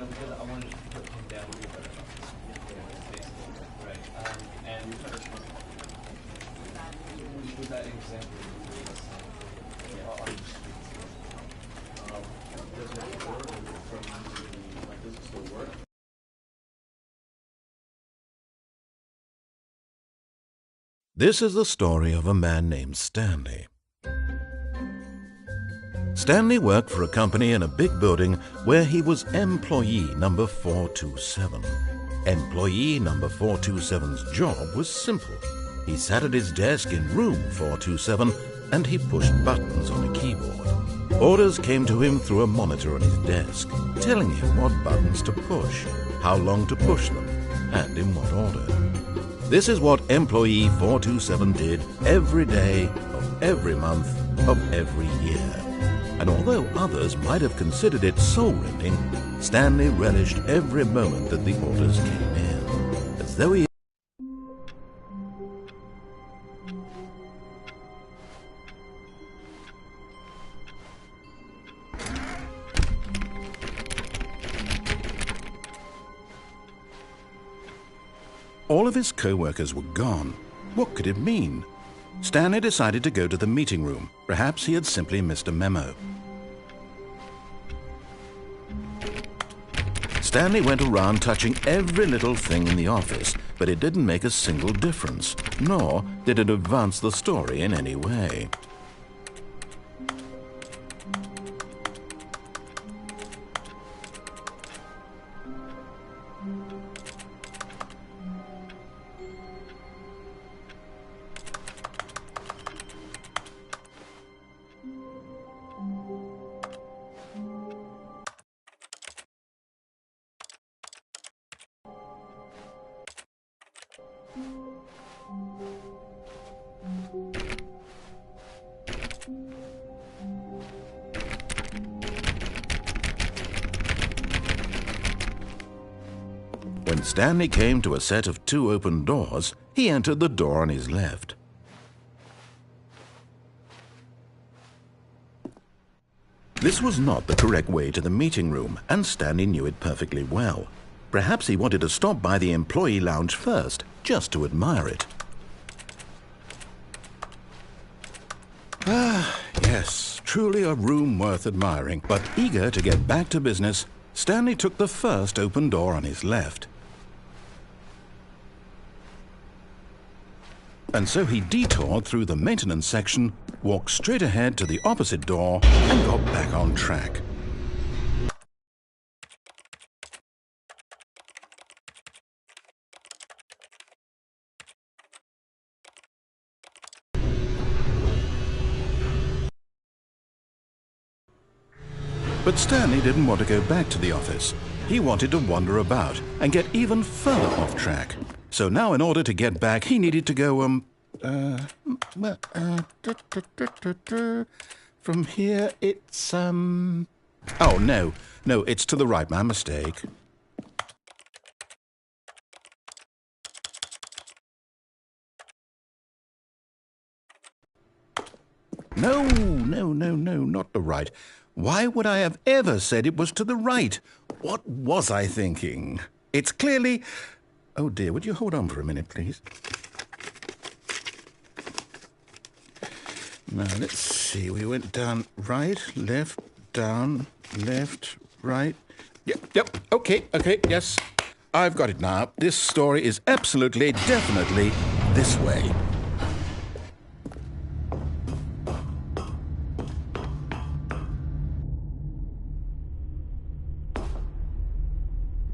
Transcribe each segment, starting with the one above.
because I wanted to put him down a little bit about this. Right. And was that example you gave us on the streets? Does it work does it still work? This is the story of a man named Stanley. Stanley worked for a company in a big building where he was employee number 427. Employee number 427's job was simple. He sat at his desk in room 427 and he pushed buttons on a keyboard. Orders came to him through a monitor on his desk, telling him what buttons to push, how long to push them, and in what order. This is what employee 427 did every day of every month of every year. And although others might have considered it soul-rending, Stanley relished every moment that the orders came in, as though he... All of his co-workers were gone. What could it mean? Stanley decided to go to the meeting room. Perhaps he had simply missed a memo. Stanley went around touching every little thing in the office, but it didn't make a single difference, nor did it advance the story in any way. When Stanley came to a set of 2 open doors, he entered the door on his left. This was not the correct way to the meeting room, and Stanley knew it perfectly well. Perhaps he wanted to stop by the employee lounge first, just to admire it. Ah, yes, truly a room worth admiring. But eager to get back to business, Stanley took the first open door on his left. And so he detoured through the maintenance section, walked straight ahead to the opposite door, and got back on track. But Stanley didn't want to go back to the office. He wanted to wander about and get even further off track. So now in order to get back, he needed to go, from here it's, oh, no, it's to the right, my mistake. No, not the right. Why would I have ever said it was to the right? What was I thinking? It's clearly... Oh dear, would you hold on for a minute, please? Now, let's see. We went down right, left, down, left, right. Yep, okay, yes. I've got it now. This story is absolutely, definitely this way.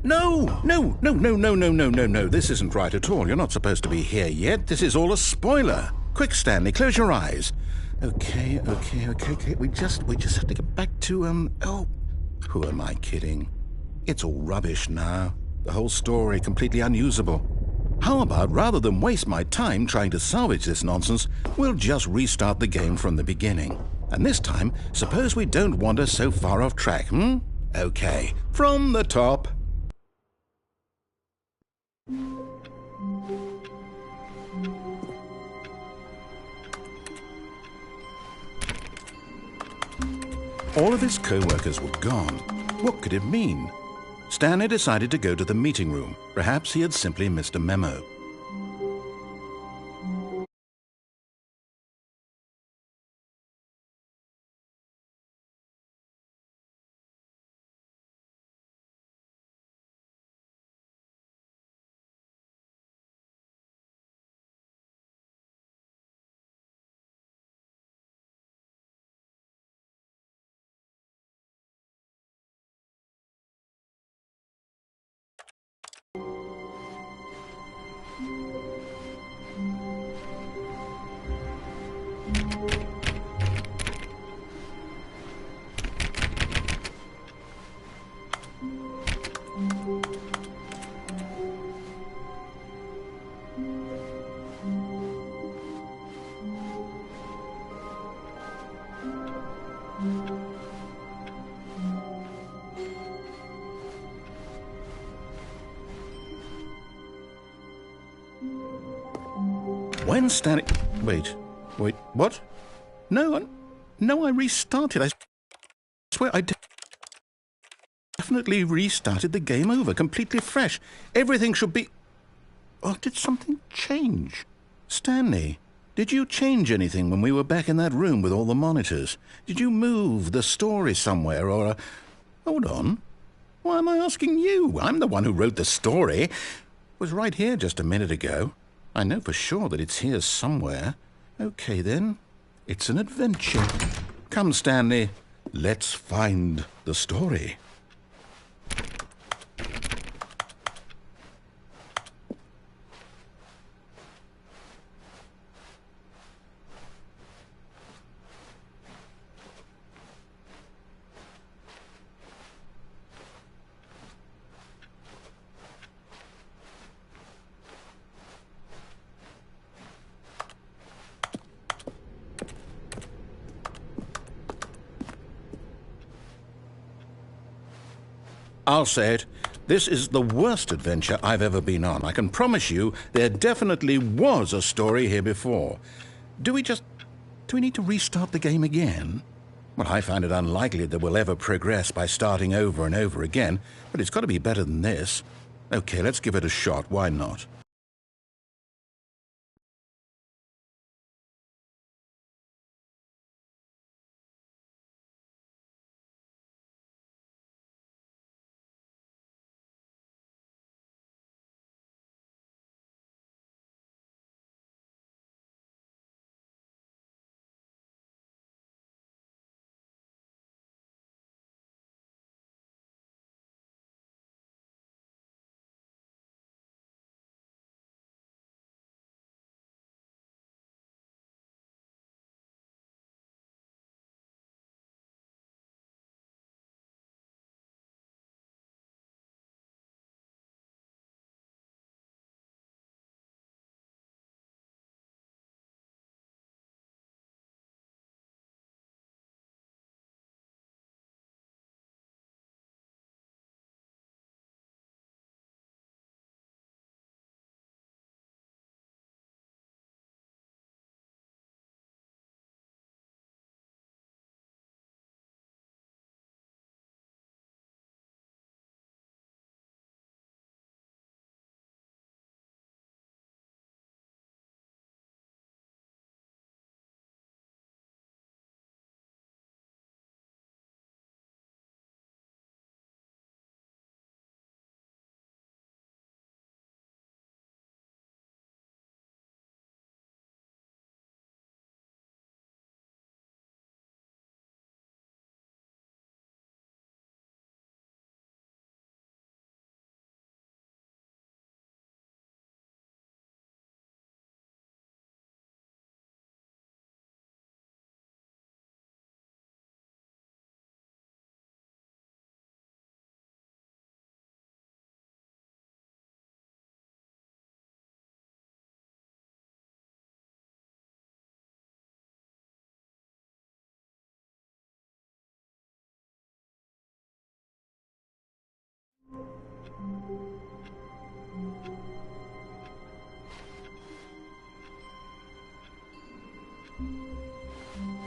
No. This isn't right at all. You're not supposed to be here yet. This is all a spoiler. Quick, Stanley, close your eyes. Okay. We just have to get back to, oh, who am I kidding? It's all rubbish now. The whole story completely unusable. How about, rather than waste my time trying to salvage this nonsense, we'll just restart the game from the beginning. And this time, suppose we don't wander so far off track, Okay, from the top. All of his co-workers were gone. What could it mean? Stanley decided to go to the meeting room. Perhaps he had simply missed a memo. When Stanley... Wait, what? No, I restarted. I swear I definitely restarted the game over, completely fresh. Everything should be... Oh, did something change? Stanley, did you change anything when we were back in that room with all the monitors? Did you move the story somewhere or... Hold on. Why am I asking you? I'm the one who wrote the story. It was right here just a minute ago. I know for sure that it's here somewhere. Okay, then. It's an adventure. Come, Stanley. Let's find the story. I'll say it. This is the worst adventure I've ever been on. I can promise you there definitely was a story here before. Do we need to restart the game again? Well, I find it unlikely that we'll ever progress by starting over and over again, but it's got to be better than this. Okay, let's give it a shot. Why not?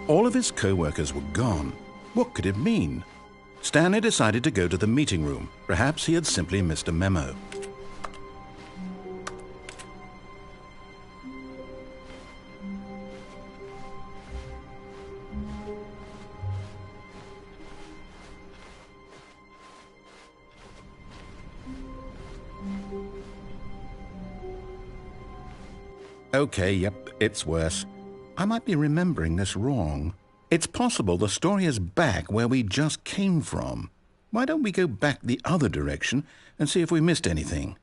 All of his co-workers were gone. What could it mean? Stanley decided to go to the meeting room. Perhaps he had simply missed a memo. Okay, yep, it's worse. I might be remembering this wrong. It's possible the story is back where we just came from. Why don't we go back the other direction and see if we missed anything?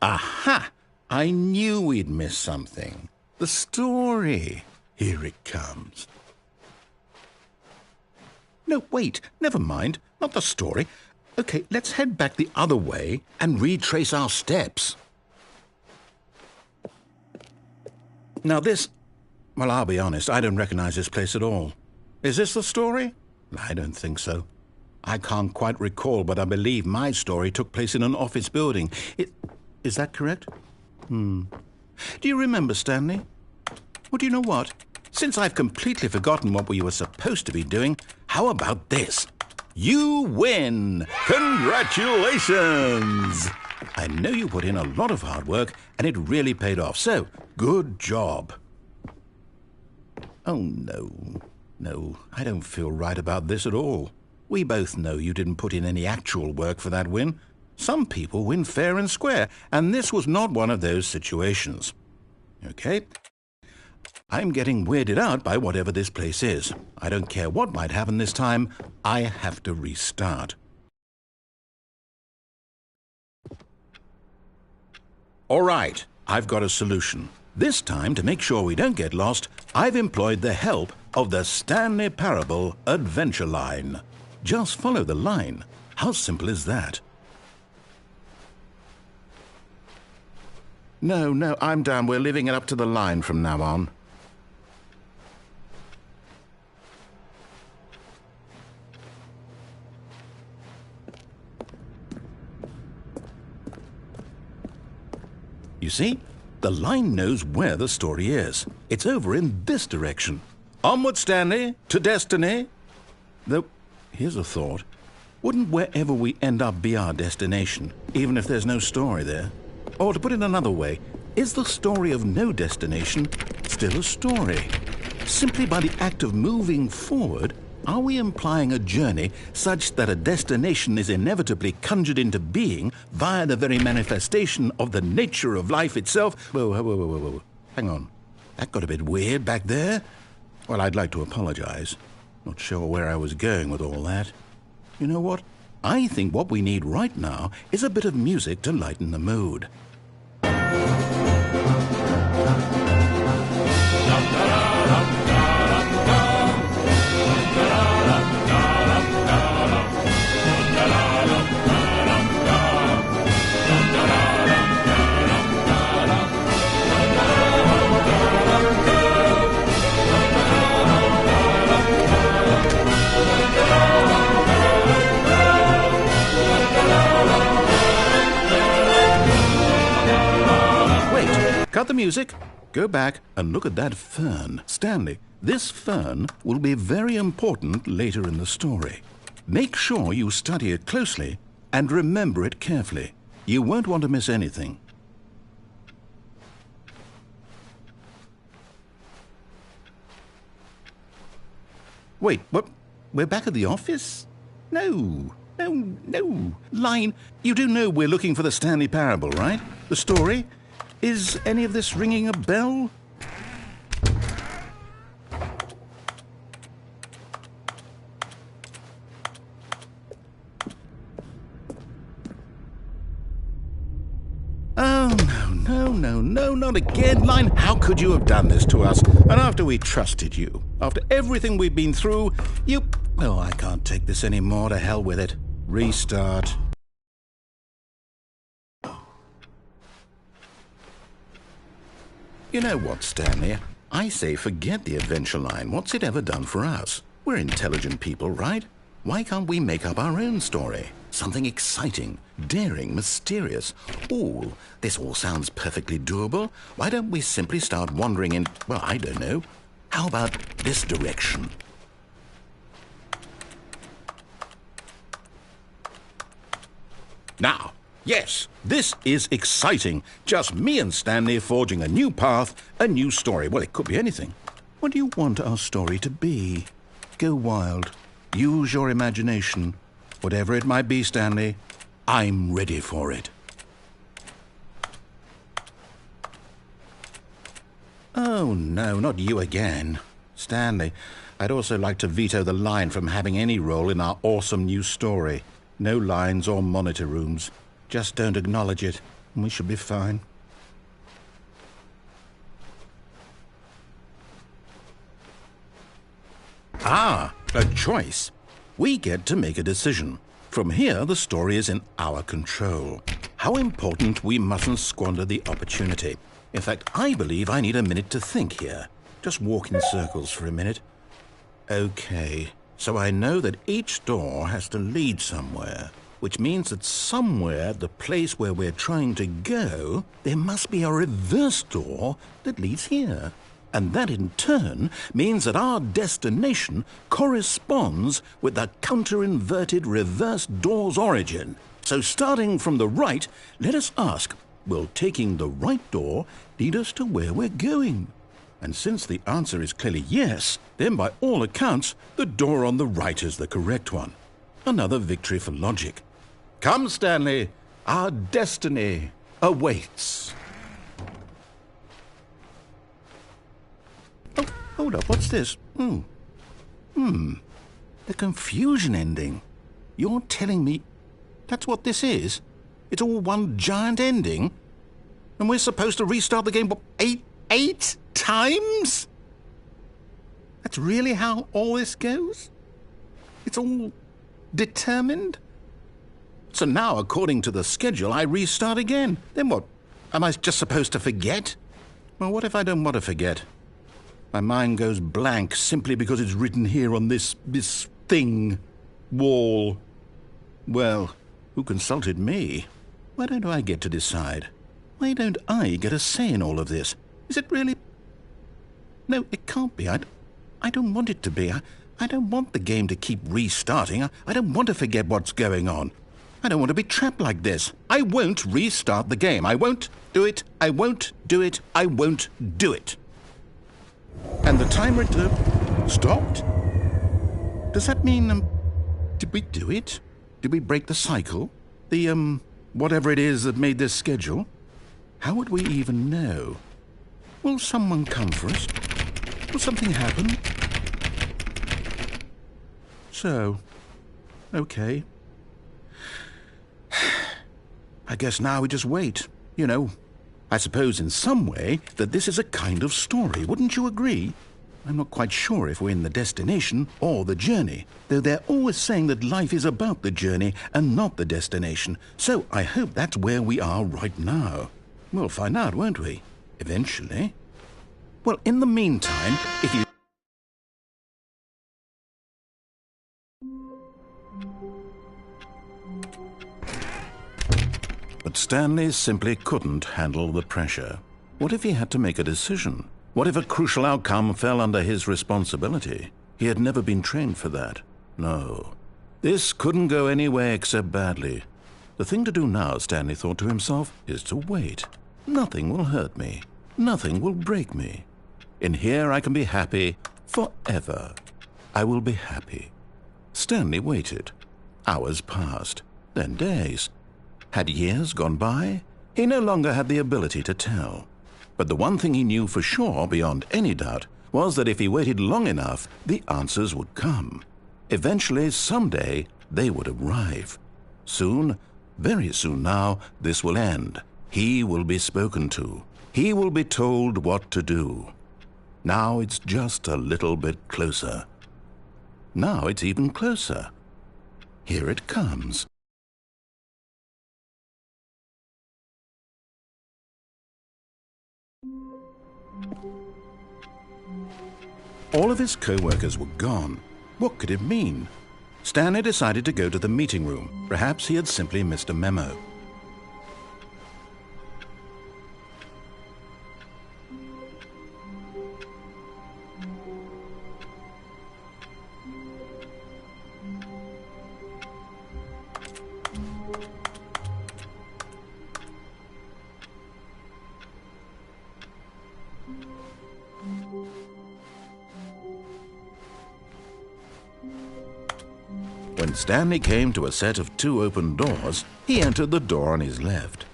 Aha! I knew we'd miss something. The story. Here it comes. No, wait, never mind. Not the story. Okay, let's head back the other way and retrace our steps. Now this... Well, I'll be honest, I don't recognize this place at all. Is this the story? I don't think so. I can't quite recall, but I believe my story took place in an office building. Is that correct? Do you remember, Stanley? Well, do you know what? Since I've completely forgotten what we were supposed to be doing, how about this? You win! Congratulations! I know you put in a lot of hard work, and it really paid off, so good job. Oh, no. No, I don't feel right about this at all. We both know you didn't put in any actual work for that win. Some people win fair and square, and this was not one of those situations. Okay? I'm getting weirded out by whatever this place is. I don't care what might happen this time. I have to restart. All right, I've got a solution. This time, to make sure we don't get lost, I've employed the help of the Stanley Parable Adventure Line. Just follow the line. How simple is that? No, I'm down. We're leaving it up to the line from now on. You see? The line knows where the story is. It's over in this direction. Onward, Stanley, to destiny. Though, here's a thought. Wouldn't wherever we end up be our destination, even if there's no story there? Or to put it another way, is the story of no destination still a story? Simply by the act of moving forward, are we implying a journey such that a destination is inevitably conjured into being via the very manifestation of the nature of life itself? Whoa. Hang on. That got a bit weird back there. Well, I'd like to apologize. Not sure where I was going with all that. You know what? I think what we need right now is a bit of music to lighten the mood. Cut the music, go back and look at that fern. Stanley, this fern will be very important later in the story. Make sure you study it closely and remember it carefully. You won't want to miss anything. Wait, what? We're back at the office? No. Line, you do know we're looking for the Stanley Parable, right? The story? Is any of this ringing a bell? Oh, no, not again, Line. How could you have done this to us? And after we trusted you, after everything we've been through, you... Oh, I can't take this anymore. To hell with it. Restart. You know what, Stanley? I say forget the adventure line. What's it ever done for us? We're intelligent people, right? Why can't we make up our own story? Something exciting, daring, mysterious. Ooh, this all sounds perfectly doable. Why don't we simply start wandering in, well, I don't know. How about this direction? Now, yes, this is exciting. Just me and Stanley forging a new path, a new story. Well, it could be anything. What do you want our story to be? Go wild. Use your imagination. Whatever it might be, Stanley, I'm ready for it. Oh, no, not you again. Stanley, I'd also like to veto the line from having any role in our awesome new story. No lines or monitor rooms. Just don't acknowledge it, and we should be fine. Ah, a choice. We get to make a decision. From here, the story is in our control. How important we mustn't squander the opportunity. In fact, I believe I need a minute to think here. Just walk in circles for a minute. Okay, so I know that each door has to lead somewhere, which means that somewhere, the place where we're trying to go, there must be a reverse door that leads here. And that in turn means that our destination corresponds with the counter-inverted reverse door's origin. So starting from the right, let us ask, will taking the right door lead us to where we're going? And since the answer is clearly yes, then by all accounts, the door on the right is the correct one. Another victory for logic. Come, Stanley, our destiny awaits. Oh, hold up, what's this? The confusion ending. You're telling me that's what this is? It's all one giant ending? And we're supposed to restart the game, what, eight times? That's really how all this goes? It's all determined? So now, according to the schedule, I restart again. Then what? Am I just supposed to forget? Well, what if I don't want to forget? My mind goes blank simply because it's written here on this thing, wall. Well, who consulted me? Why don't I get to decide? Why don't I get a say in all of this? Is it really? No, it can't be. I don't want it to be. I don't want the game to keep restarting. I don't want to forget what's going on. I don't want to be trapped like this. I won't restart the game. I won't do it. I won't do it. I won't do it. And the timer stopped? Does that mean, did we do it? Did we break the cycle? The, whatever it is that made this schedule? How would we even know? Will someone come for us? Will something happen? So, okay. I guess now we just wait, you know. I suppose in some way that this is a kind of story, wouldn't you agree? I'm not quite sure if we're in the destination or the journey, though they're always saying that life is about the journey and not the destination, so I hope that's where we are right now. We'll find out, won't we? Eventually. Well, in the meantime, if you... But Stanley simply couldn't handle the pressure. What if he had to make a decision? What if a crucial outcome fell under his responsibility? He had never been trained for that. No. This couldn't go anywhere except badly. The thing to do now, Stanley thought to himself, is to wait. Nothing will hurt me. Nothing will break me. In here I can be happy forever. I will be happy. Stanley waited. Hours passed, then days. Had years gone by? He no longer had the ability to tell. But the one thing he knew for sure, beyond any doubt, was that if he waited long enough, the answers would come. Eventually, someday, they would arrive. Soon, very soon now, this will end. He will be spoken to. He will be told what to do. Now it's just a little bit closer. Now it's even closer. Here it comes. All of his co-workers were gone. What could it mean? Stanley decided to go to the meeting room. Perhaps he had simply missed a memo. When Stanley came to a set of 2 open doors, he entered the door on his left.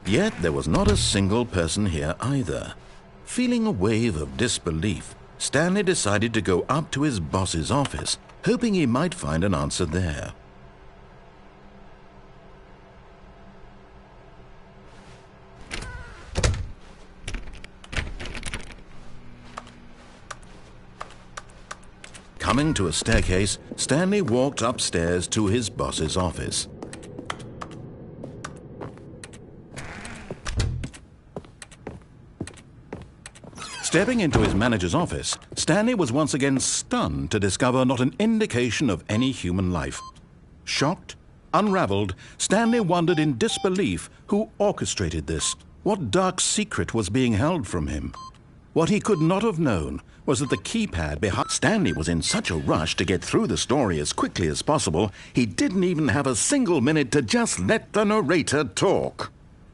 Yet there was not a single person here either. Feeling a wave of disbelief, Stanley decided to go up to his boss's office, hoping he might find an answer there. Coming to a staircase, Stanley walked upstairs to his boss's office. Stepping into his manager's office, Stanley was once again stunned to discover not an indication of any human life. Shocked, unraveled, Stanley wondered in disbelief who orchestrated this. What dark secret was being held from him? What he could not have known was that the keypad behind Stanley was in such a rush to get through the story as quickly as possible, he didn't even have a single minute to just let the narrator talk.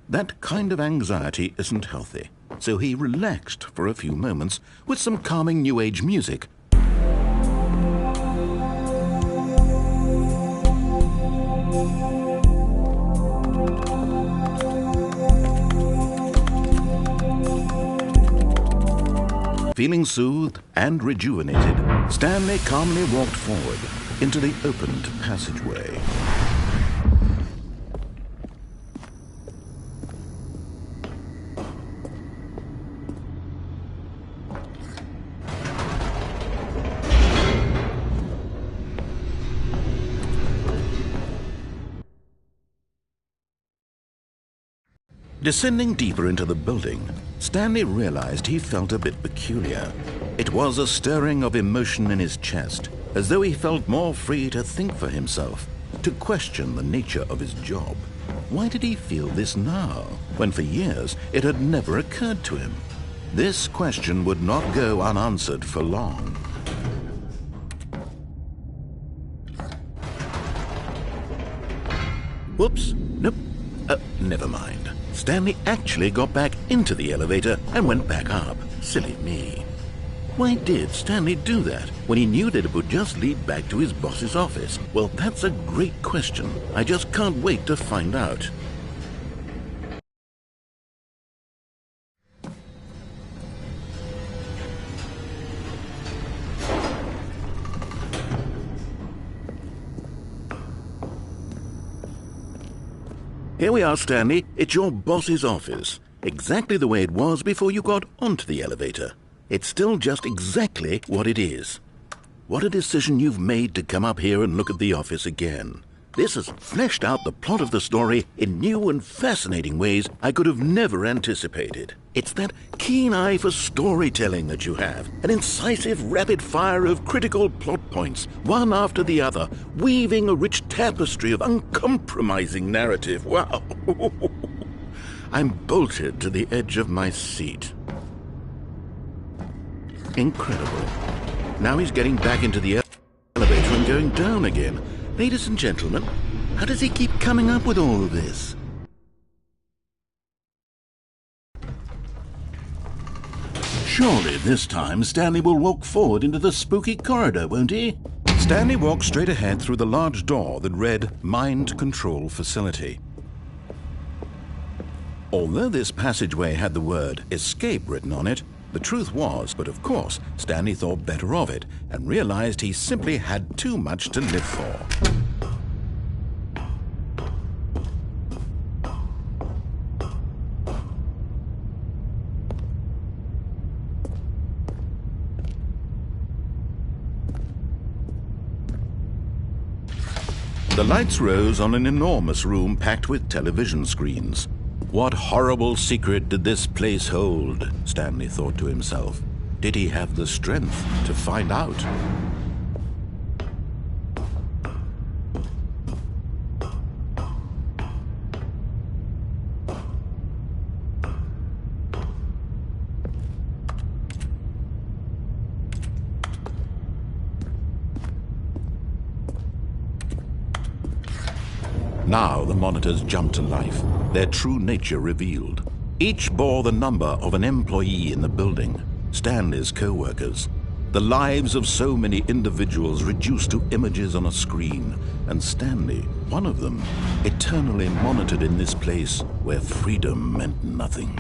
That kind of anxiety isn't healthy, so he relaxed for a few moments with some calming New Age music. Feeling soothed and rejuvenated, Stanley calmly walked forward into the opened passageway. Descending deeper into the building, Stanley realized he felt a bit peculiar. It was a stirring of emotion in his chest, as though he felt more free to think for himself, to question the nature of his job. Why did he feel this now, when for years it had never occurred to him? This question would not go unanswered for long. Whoops, nope, never mind. Stanley actually got back into the elevator and went back up. Silly me. Why did Stanley do that when he knew that it would just lead back to his boss's office? Well, that's a great question. I just can't wait to find out. Here we are, Stanley. It's your boss's office. Exactly the way it was before you got onto the elevator. It's still just exactly what it is. What a decision you've made to come up here and look at the office again. This has fleshed out the plot of the story in new and fascinating ways I could have never anticipated. It's that keen eye for storytelling that you have, an incisive rapid fire of critical plot points, one after the other, weaving a rich tapestry of uncompromising narrative. Wow! I'm bolted to the edge of my seat. Incredible. Now he's getting back into the elevator and going down again. Ladies and gentlemen, how does he keep coming up with all of this? Surely this time Stanley will walk forward into the spooky corridor, won't he? Stanley walked straight ahead through the large door that read Mind Control Facility. Although this passageway had the word escape written on it, the truth was, but of course, Stanley thought better of it and realized he simply had too much to live for. The lights rose on an enormous room packed with television screens. What horrible secret did this place hold? Stanley thought to himself. Did he have the strength to find out? Now the monitors jumped to life, their true nature revealed. Each bore the number of an employee in the building, Stanley's co-workers. The lives of so many individuals reduced to images on a screen, and Stanley, one of them, eternally monitored in this place where freedom meant nothing.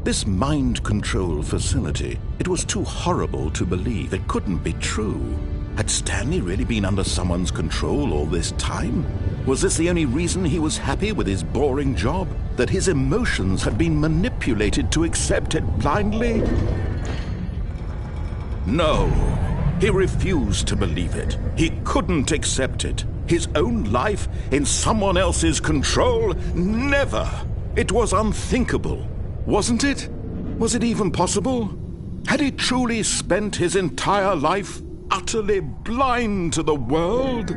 This mind control facility, it was too horrible to believe. It couldn't be true. Had Stanley really been under someone's control all this time? Was this the only reason he was happy with his boring job? That his emotions had been manipulated to accept it blindly? No, he refused to believe it. He couldn't accept it. His own life in someone else's control? Never! It was unthinkable. Wasn't it? Was it even possible? Had he truly spent his entire life utterly blind to the world?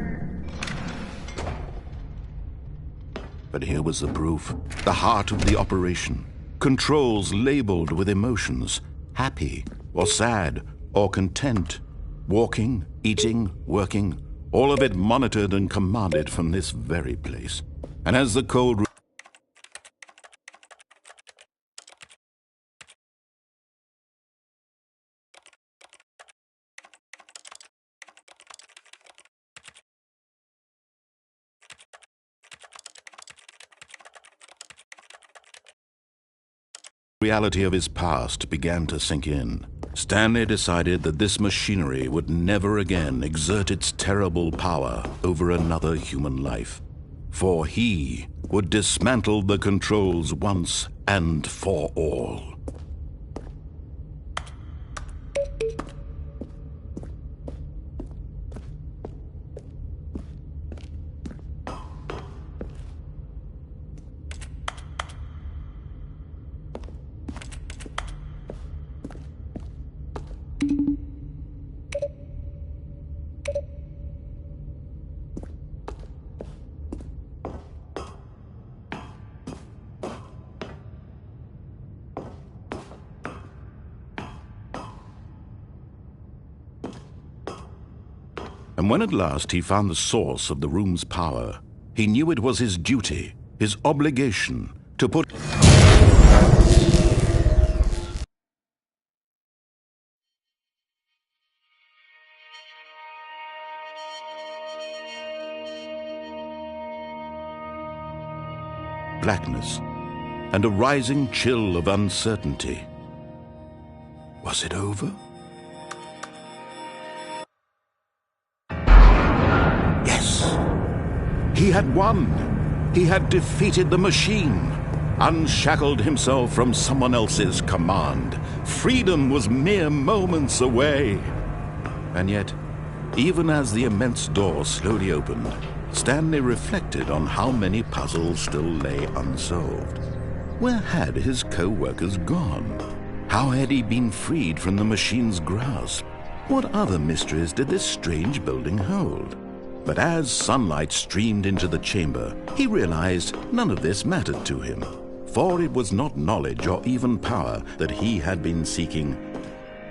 But here was the proof, the heart of the operation. Controls labeled with emotions, happy or sad or content. Walking, eating, working, all of it monitored and commanded from this very place. And as the cold reality of his past began to sink in, Stanley decided that this machinery would never again exert its terrible power over another human life, for he would dismantle the controls once and for all. And when at last he found the source of the room's power, he knew it was his duty, his obligation, to put blackness and a rising chill of uncertainty. Was it over? He had won. He had defeated the machine, unshackled himself from someone else's command. Freedom was mere moments away. And yet, even as the immense door slowly opened, Stanley reflected on how many puzzles still lay unsolved. Where had his co-workers gone? How had he been freed from the machine's grasp? What other mysteries did this strange building hold? But as sunlight streamed into the chamber, he realized none of this mattered to him, for it was not knowledge or even power that he had been seeking,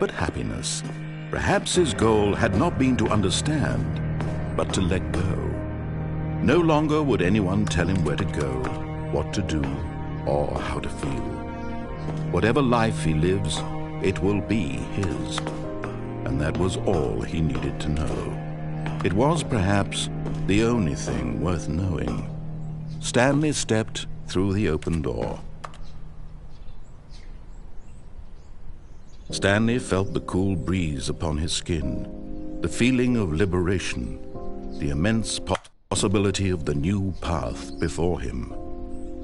but happiness. Perhaps his goal had not been to understand, but to let go. No longer would anyone tell him where to go, what to do, or how to feel. Whatever life he lives, it will be his. And that was all he needed to know. It was perhaps the only thing worth knowing. Stanley stepped through the open door. Stanley felt the cool breeze upon his skin, the feeling of liberation, the immense possibility of the new path before him.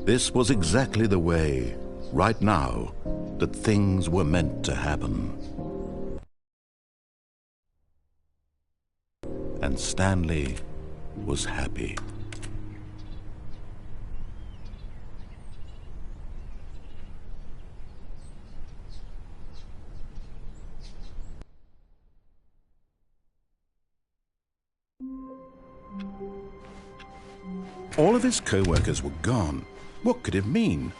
This was exactly the way, right now, that things were meant to happen. And Stanley was happy. All of his co-workers were gone. What could it mean?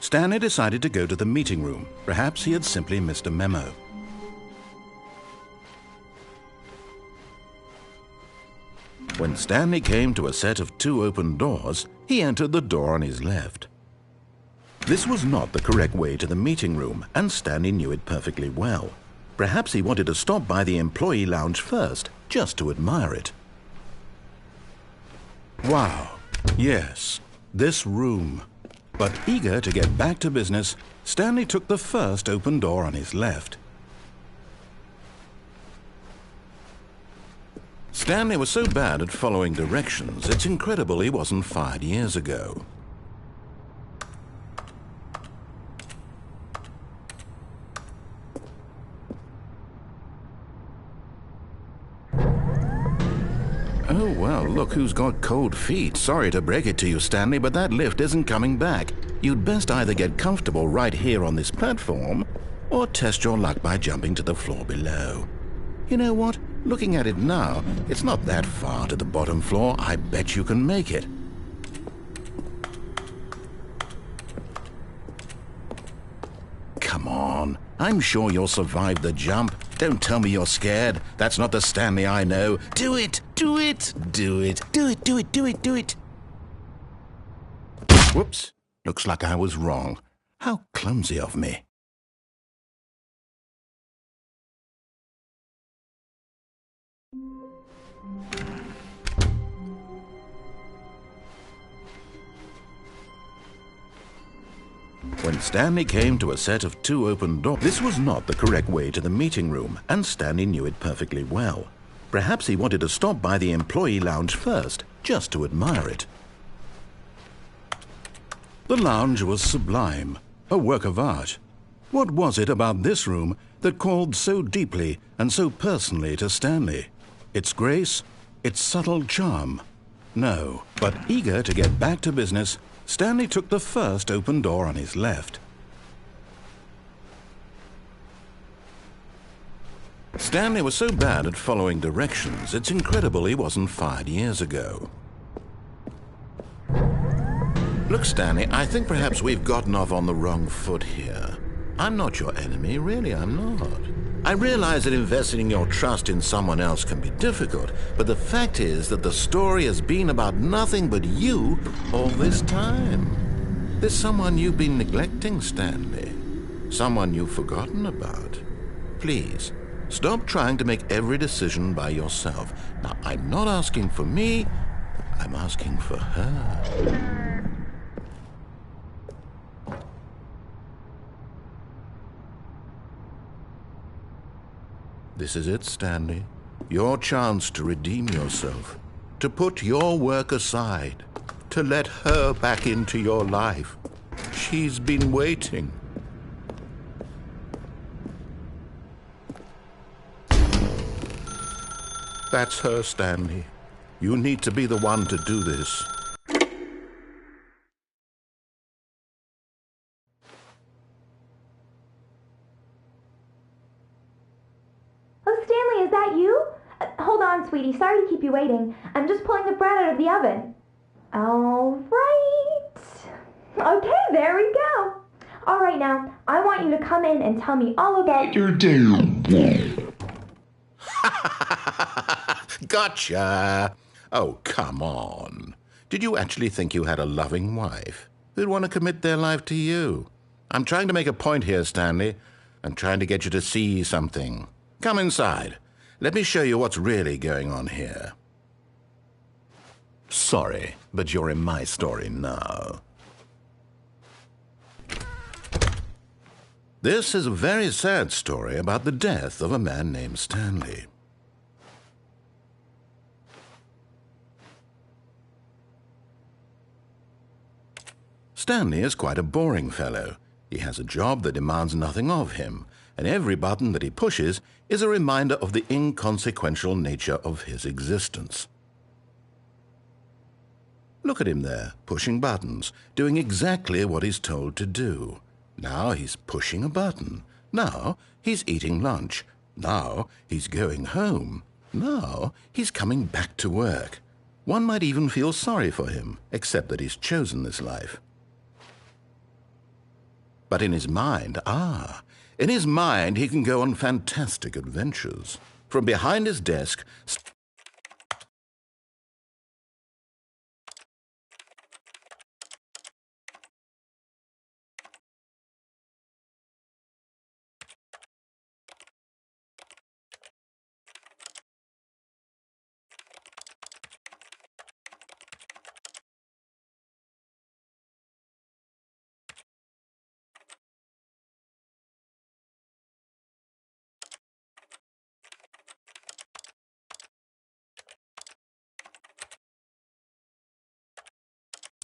Stanley decided to go to the meeting room. Perhaps he had simply missed a memo. When Stanley came to a set of 2 open doors, he entered the door on his left. This was not the correct way to the meeting room, and Stanley knew it perfectly well. Perhaps he wanted to stop by the employee lounge first, just to admire it. Wow, yes, this room. But eager to get back to business, Stanley took the first open door on his left. Stanley was so bad at following directions, it's incredible he wasn't fired years ago. Oh, well, look who's got cold feet. Sorry to break it to you, Stanley, but that lift isn't coming back. You'd best either get comfortable right here on this platform, or test your luck by jumping to the floor below. You know what? Looking at it now, it's not that far to the bottom floor. I bet you can make it. Come on. I'm sure you'll survive the jump. Don't tell me you're scared. That's not the Stanley I know. Do it! Do it! Do it! Do it! Do it! Do it! Do it! Whoops. Looks like I was wrong. How clumsy of me. When Stanley came to a set of 2 open doors, this was not the correct way to the meeting room, and Stanley knew it perfectly well. Perhaps he wanted to stop by the employee lounge first, just to admire it. The lounge was sublime, a work of art. What was it about this room that called so deeply and so personally to Stanley? Its grace? Its subtle charm? No, but eager to get back to business, Stanley took the first open door on his left. Stanley was so bad at following directions, it's incredible he wasn't fired years ago. Look, Stanley, I think perhaps we've gotten off on the wrong foot here. I'm not your enemy, really, I'm not. I realize that investing your trust in someone else can be difficult, but the fact is that the story has been about nothing but you all this time. There's someone you've been neglecting, Stanley. Someone you've forgotten about. Please, stop trying to make every decision by yourself. Now, I'm not asking for me, I'm asking for her. This is it, Stanley. Your chance to redeem yourself, to put your work aside, to let her back into your life. She's been waiting. That's her, Stanley. You need to be the one to do this. Hold on, sweetie. Sorry to keep you waiting. I'm just pulling the bread out of the oven. All right. Okay, there we go. All right, now, I want you to come in and tell me all about your day. Gotcha. Oh, come on. Did you actually think you had a loving wife who'd want to commit their life to you? I'm trying to make a point here, Stanley. I'm trying to get you to see something. Come inside. Let me show you what's really going on here. Sorry, but you're in my story now. This is a very sad story about the death of a man named Stanley. Stanley is quite a boring fellow. He has a job that demands nothing of him, and every button that he pushes is a reminder of the inconsequential nature of his existence. Look at him there, pushing buttons, doing exactly what he's told to do. Now he's pushing a button. Now he's eating lunch. Now he's going home. Now he's coming back to work. One might even feel sorry for him, except that he's chosen this life. But in his mind, in his mind he can go on fantastic adventures. From behind his desk,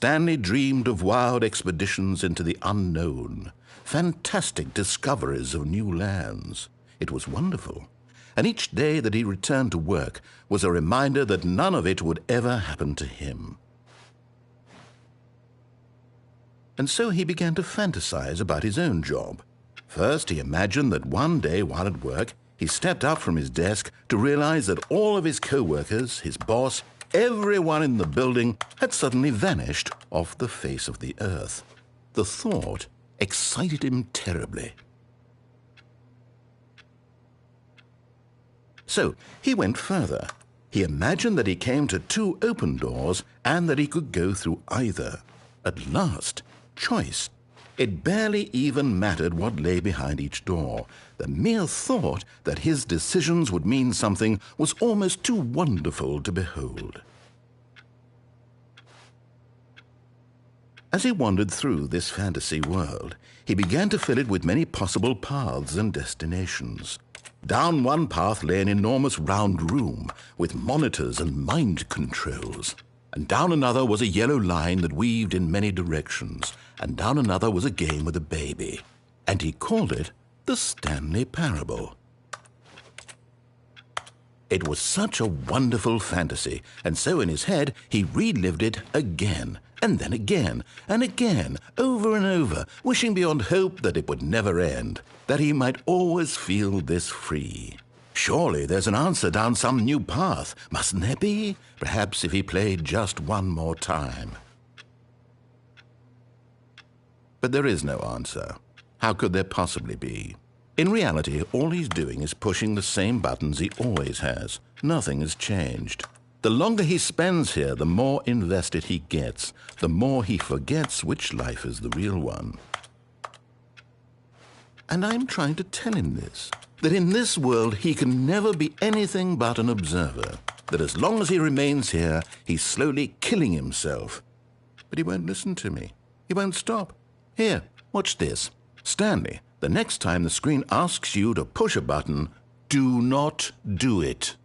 Stanley dreamed of wild expeditions into the unknown, fantastic discoveries of new lands. It was wonderful, and each day that he returned to work was a reminder that none of it would ever happen to him. And so he began to fantasize about his own job. First, he imagined that one day while at work, he stepped up from his desk to realize that all of his co-workers, his boss, everyone in the building had suddenly vanished off the face of the earth. The thought excited him terribly. So he went further. He imagined that he came to 2 open doors and that he could go through either. At last, choice. It barely even mattered what lay behind each door. The mere thought that his decisions would mean something was almost too wonderful to behold. As he wandered through this fantasy world, he began to fill it with many possible paths and destinations. Down one path lay an enormous round room with monitors and mind controls. And down another was a yellow line that weaved in many directions, and down another was a game with a baby. And he called it the Stanley Parable. It was such a wonderful fantasy, and so in his head he relived it again, and then again, and again, over and over, wishing beyond hope that it would never end, that he might always feel this free. Surely there's an answer down some new path, mustn't there be? Perhaps if he played just one more time. But there is no answer. How could there possibly be? In reality, all he's doing is pushing the same buttons he always has. Nothing has changed. The longer he spends here, the more invested he gets, the more he forgets which life is the real one. And I'm trying to tell him this, that in this world he can never be anything but an observer, that as long as he remains here, he's slowly killing himself. But he won't listen to me. He won't stop. Here, watch this. Stanley, the next time the screen asks you to push a button, do not do it.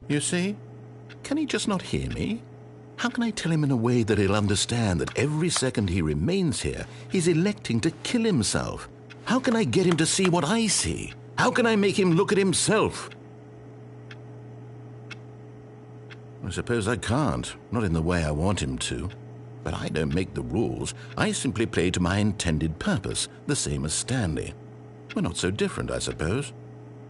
You see? Can he just not hear me? How can I tell him in a way that he'll understand that every second he remains here, he's electing to kill himself? How can I get him to see what I see? How can I make him look at himself? I suppose I can't, not in the way I want him to. But I don't make the rules. I simply play to my intended purpose, the same as Stanley. We're not so different, I suppose.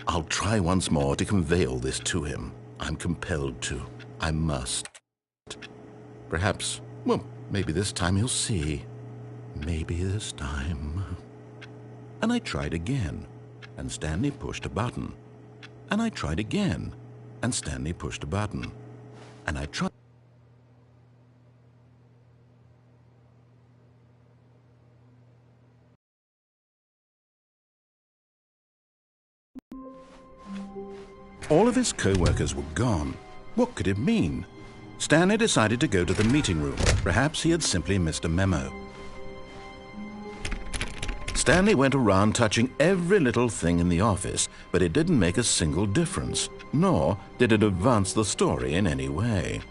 I'll try once more to convey all this to him. I'm compelled to. I must. Perhaps, well, maybe this time he'll see. Maybe this time. And I tried again, and Stanley pushed a button. And I tried again, and Stanley pushed a button. and I tried. All of his co-workers were gone. What could it mean? Stanley decided to go to the meeting room. Perhaps he had simply missed a memo. Stanley went around touching every little thing in the office, but it didn't make a single difference, nor did it advance the story in any way.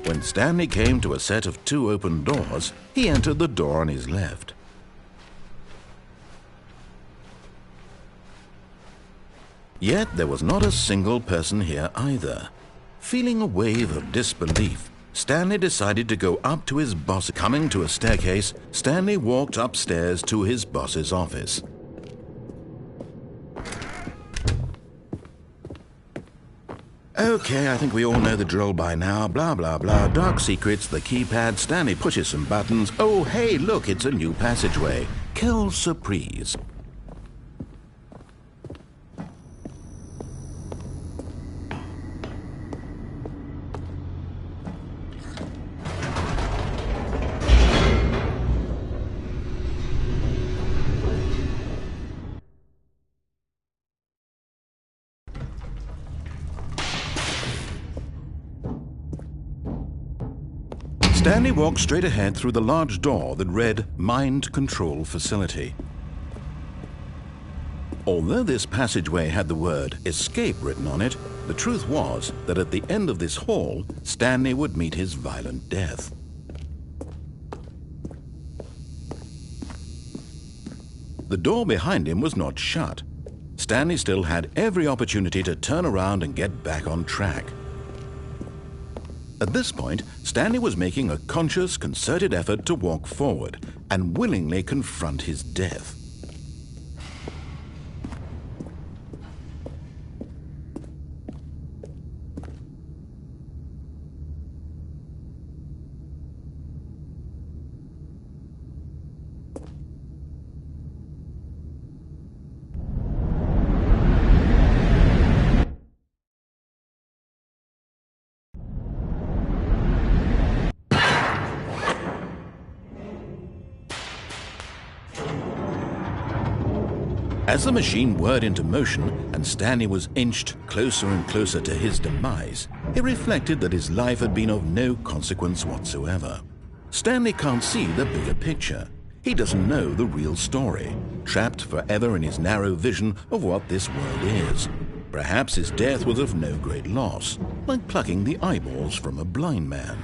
When Stanley came to a set of 2 open doors, he entered the door on his left. Yet there was not a single person here either. Feeling a wave of disbelief, Stanley decided to go up to his boss. Coming to a staircase, Stanley walked upstairs to his boss's office. Okay, I think we all know the drill by now. Blah, blah, blah. Dark secrets, the keypad. Stanley pushes some buttons. Oh, hey, look, it's a new passageway. Quelle surprise. Stanley walked straight ahead through the large door that read Mind Control Facility. Although this passageway had the word Escape written on it, the truth was that at the end of this hall, Stanley would meet his violent death. The door behind him was not shut. Stanley still had every opportunity to turn around and get back on track. At this point, Stanley was making a conscious, concerted effort to walk forward and willingly confront his death. As the machine whirred into motion and Stanley was inched closer and closer to his demise, he reflected that his life had been of no consequence whatsoever. Stanley can't see the bigger picture. He doesn't know the real story, trapped forever in his narrow vision of what this world is. Perhaps his death was of no great loss, like plucking the eyeballs from a blind man.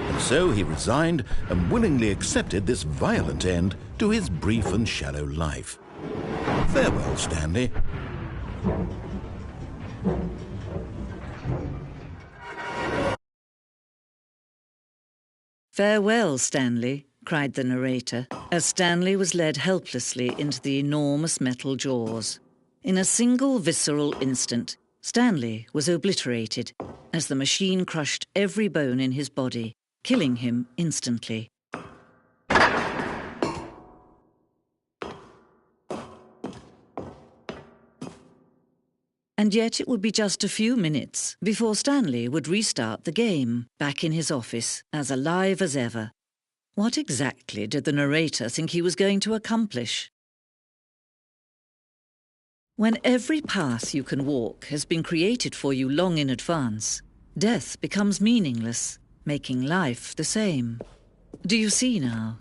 And so he resigned and willingly accepted this violent end to his brief and shallow life. Farewell, Stanley. Farewell, Stanley, cried the narrator, as Stanley was led helplessly into the enormous metal jaws. In a single visceral instant, Stanley was obliterated as the machine crushed every bone in his body, killing him instantly. And yet it would be just a few minutes before Stanley would restart the game, back in his office, as alive as ever. What exactly did the narrator think he was going to accomplish? When every path you can walk has been created for you long in advance, death becomes meaningless, making life the same. Do you see now?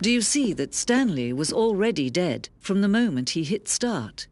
Do you see that Stanley was already dead from the moment he hit start?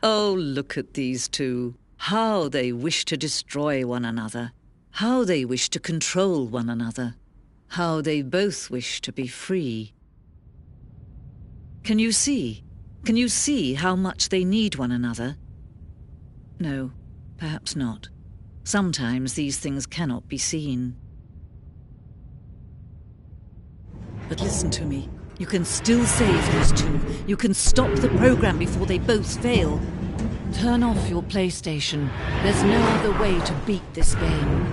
Oh, look at these two. How they wish to destroy one another. How they wish to control one another. How they both wish to be free. Can you see? Can you see how much they need one another? No, perhaps not. Sometimes these things cannot be seen. But listen to me. You can still save these two. You can stop the program before they both fail. Turn off your PlayStation. There's no other way to beat this game.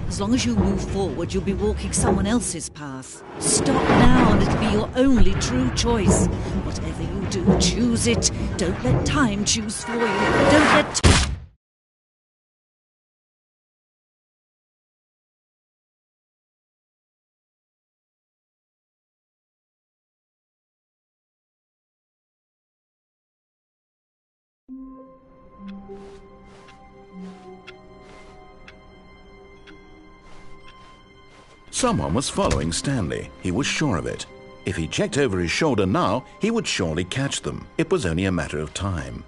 As long as you move forward, you'll be walking someone else's path. Stop now and it'll be your only true choice. Whatever you do, choose it. Don't let time choose for you. Don't let... Someone was following Stanley. He was sure of it. If he checked over his shoulder now, he would surely catch them. It was only a matter of time.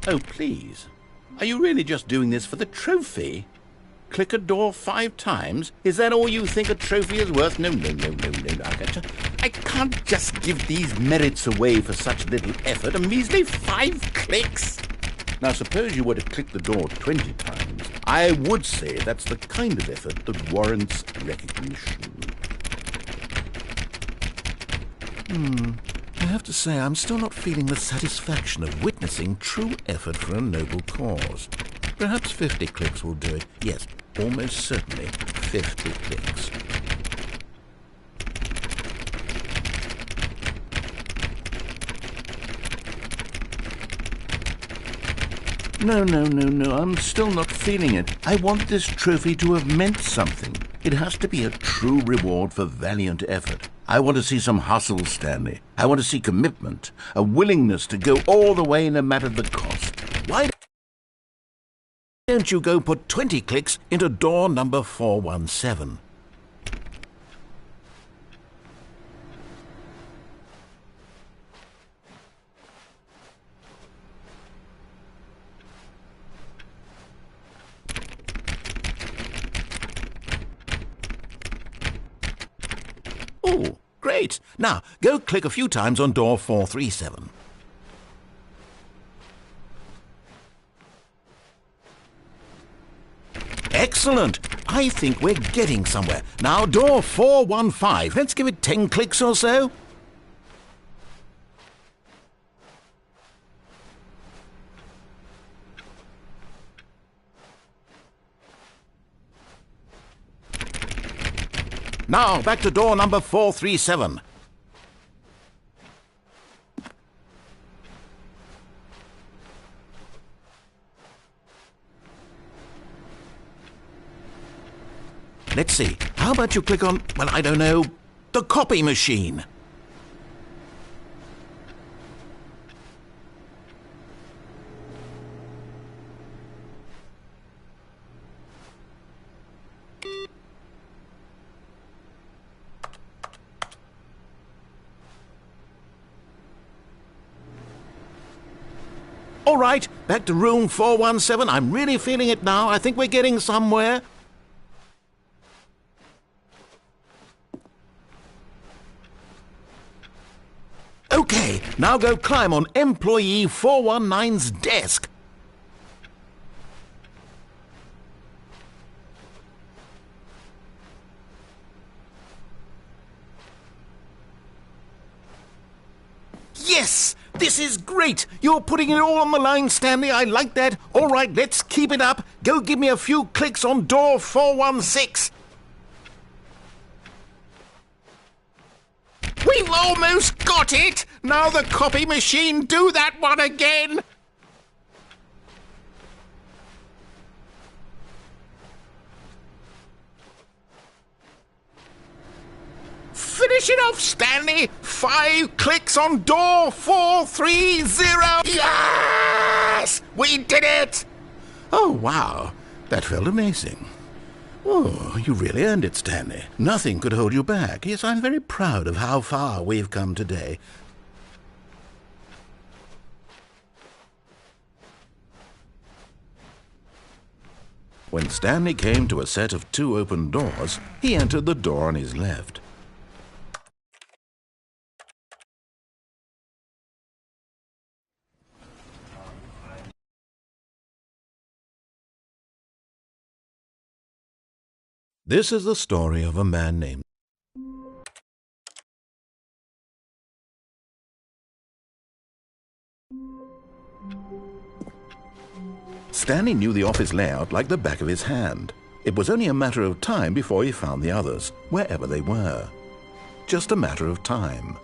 Oh, please. Are you really just doing this for the trophy? Click a door 5 times? Is that all you think a trophy is worth? No. I can't just give these merits away for such little effort. A measly 5 clicks. Now, suppose you were to click the door 20 times. I would say that's the kind of effort that warrants recognition. I have to say, I'm still not feeling the satisfaction of witnessing true effort for a noble cause. Perhaps 50 clicks will do it. Yes, almost certainly 50 clicks. No, I'm still not feeling it. I want this trophy to have meant something. It has to be a true reward for valiant effort. I want to see some hustle, Stanley. I want to see commitment, a willingness to go all the way no matter the cost. Why don't you go put 20 clicks into door number 417? Oh, great. Now, go click a few times on door 437. Excellent. I think we're getting somewhere. Now, door 415. Let's give it 10 clicks or so. Now, back to door number 437. Let's see. How about you click on, well, I don't know, the copy machine? All right, back to room 417. I'm really feeling it now. I think we're getting somewhere. Okay, now go climb on employee 419's desk. Yes! This is great! You're putting it all on the line, Stanley. I like that. All right, let's keep it up. Go give me a few clicks on door 416. We've almost got it! Now the copy machine, do that one again! Finish it off, Stanley! 5 clicks on door 430! Yes! We did it! Oh, wow. That felt amazing. Oh, you really earned it, Stanley. Nothing could hold you back. Yes, I'm very proud of how far we've come today. When Stanley came to a set of 2 open doors, he entered the door on his left. This is the story of a man named Stanley knew the office layout like the back of his hand. It was only a matter of time before he found the others, wherever they were. Just a matter of time.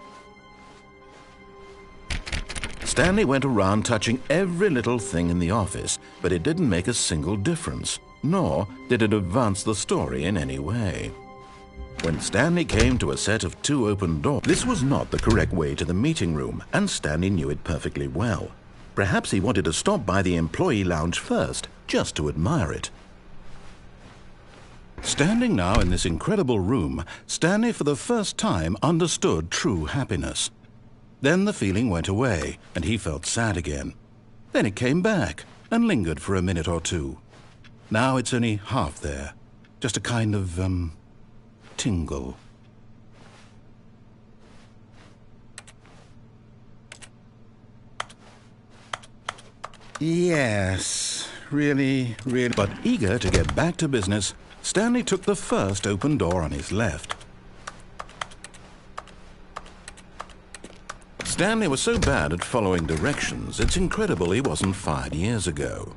Stanley went around touching every little thing in the office, but it didn't make a single difference, nor did it advance the story in any way. When Stanley came to a set of 2 open doors, this was not the correct way to the meeting room, and Stanley knew it perfectly well. Perhaps he wanted to stop by the employee lounge first, just to admire it. Standing now in this incredible room, Stanley for the first time understood true happiness. Then the feeling went away, and he felt sad again. Then it came back, and lingered for a minute or two. Now it's only half there, just a kind of, tingle. Yes, really. But eager to get back to business, Stanley took the first open door on his left. Stanley was so bad at following directions, it's incredible he wasn't fired years ago.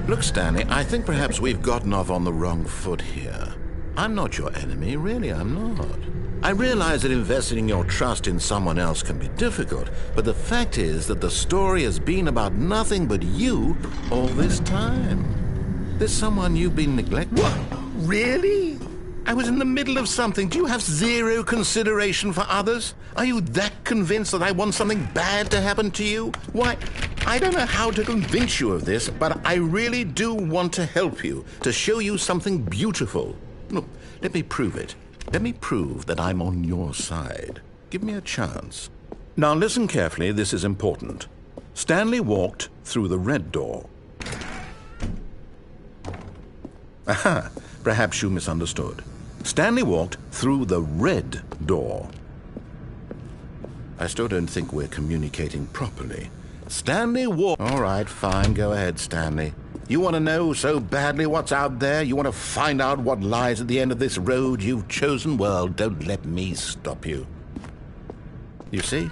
Look, Stanley, I think perhaps we've gotten off on the wrong foot here. I'm not your enemy, really, I'm not. I realize that investing your trust in someone else can be difficult, but the fact is that the story has been about nothing but you all this time. There's someone you've been neglecting. What? Really? I was in the middle of something. Do you have zero consideration for others? Are you that convinced that I want something bad to happen to you? Why, I don't know how to convince you of this, but I really do want to help you, to show you something beautiful. Look, let me prove it. Let me prove that I'm on your side. Give me a chance. Now listen carefully, this is important. Stanley walked through the red door. Aha, perhaps you misunderstood. Stanley walked through the red door. I still don't think we're communicating properly. Stanley walked... All right, fine, go ahead, Stanley. You want to know so badly what's out there? You want to find out what lies at the end of this road you've chosen? Well, don't let me stop you. You see,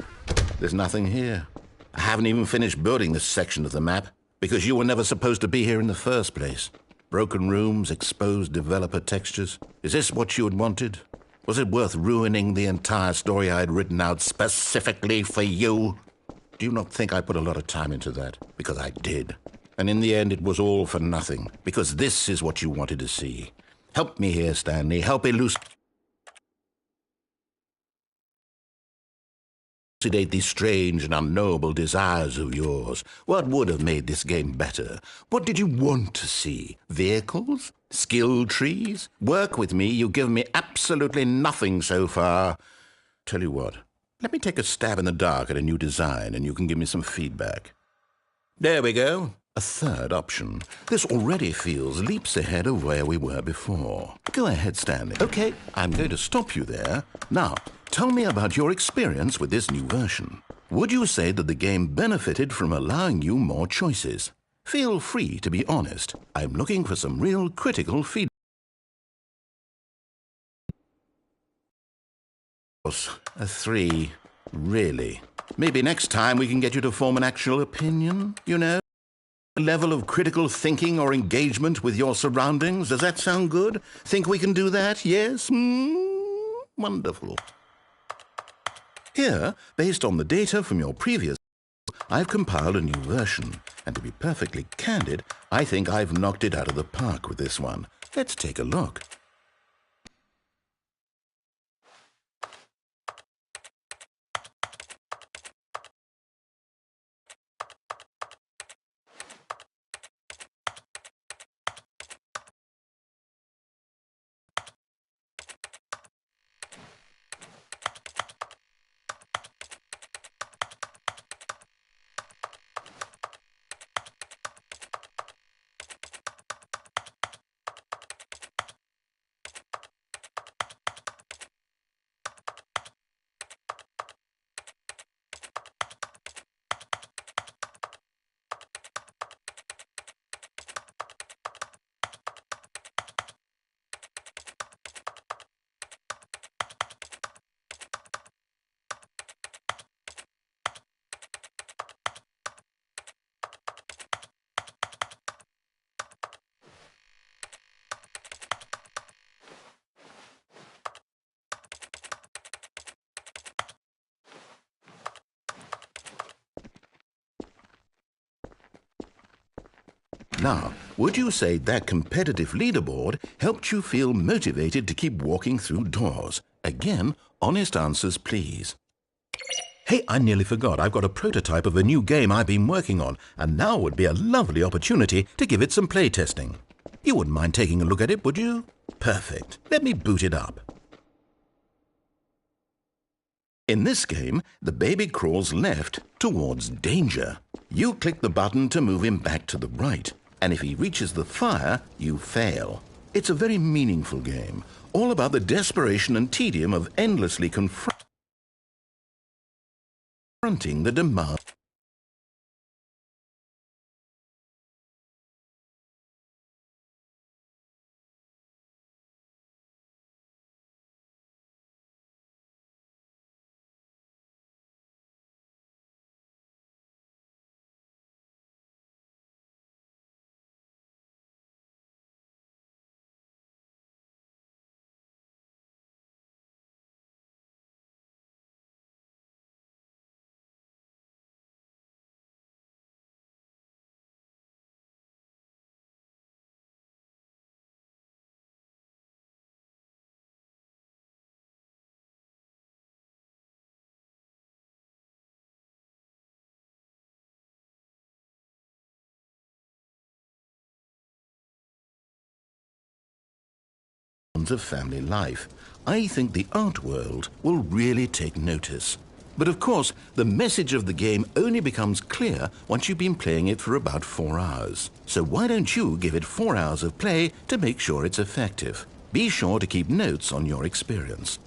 there's nothing here. I haven't even finished building this section of the map, because you were never supposed to be here in the first place. Broken rooms, exposed developer textures. Is this what you had wanted? Was it worth ruining the entire story I had written out specifically for you? Do you not think I put a lot of time into that? Because I did. And in the end, it was all for nothing. Because this is what you wanted to see. Help me here, Stanley. Help elucidate these strange and unknowable desires of yours. What would have made this game better? What did you want to see? Vehicles? Skill trees? Work with me. You've given me absolutely nothing so far. Tell you what, let me take a stab in the dark at a new design and you can give me some feedback. There we go. A third option. This already feels leaps ahead of where we were before. Go ahead, Stanley. Okay, I'm going to stop you there. Now, tell me about your experience with this new version. Would you say that the game benefited from allowing you more choices? Feel free to be honest. I'm looking for some real critical feedback. A 3, really. Maybe next time we can get you to form an actual opinion, you know? A level of critical thinking or engagement with your surroundings. Does that sound good? Think we can do that? Yes? Wonderful. Here, based on the data from your previous, I've compiled a new version. And to be perfectly candid, I think I've knocked it out of the park with this one. Let's take a look. Now, would you say that competitive leaderboard helped you feel motivated to keep walking through doors? Again, honest answers, please. Hey, I nearly forgot. I've got a prototype of a new game I've been working on, and now would be a lovely opportunity to give it some playtesting. You wouldn't mind taking a look at it, would you? Perfect. Let me boot it up. In this game, the baby crawls left towards danger. You click the button to move him back to the right, and if he reaches the fire, you fail. It's a very meaningful game, all about the desperation and tedium of endlessly confronting the demand. Of family life. I think the art world will really take notice. But of course, the message of the game only becomes clear once you've been playing it for about 4 hours. So why don't you give it 4 hours of play to make sure it's effective? Be sure to keep notes on your experience.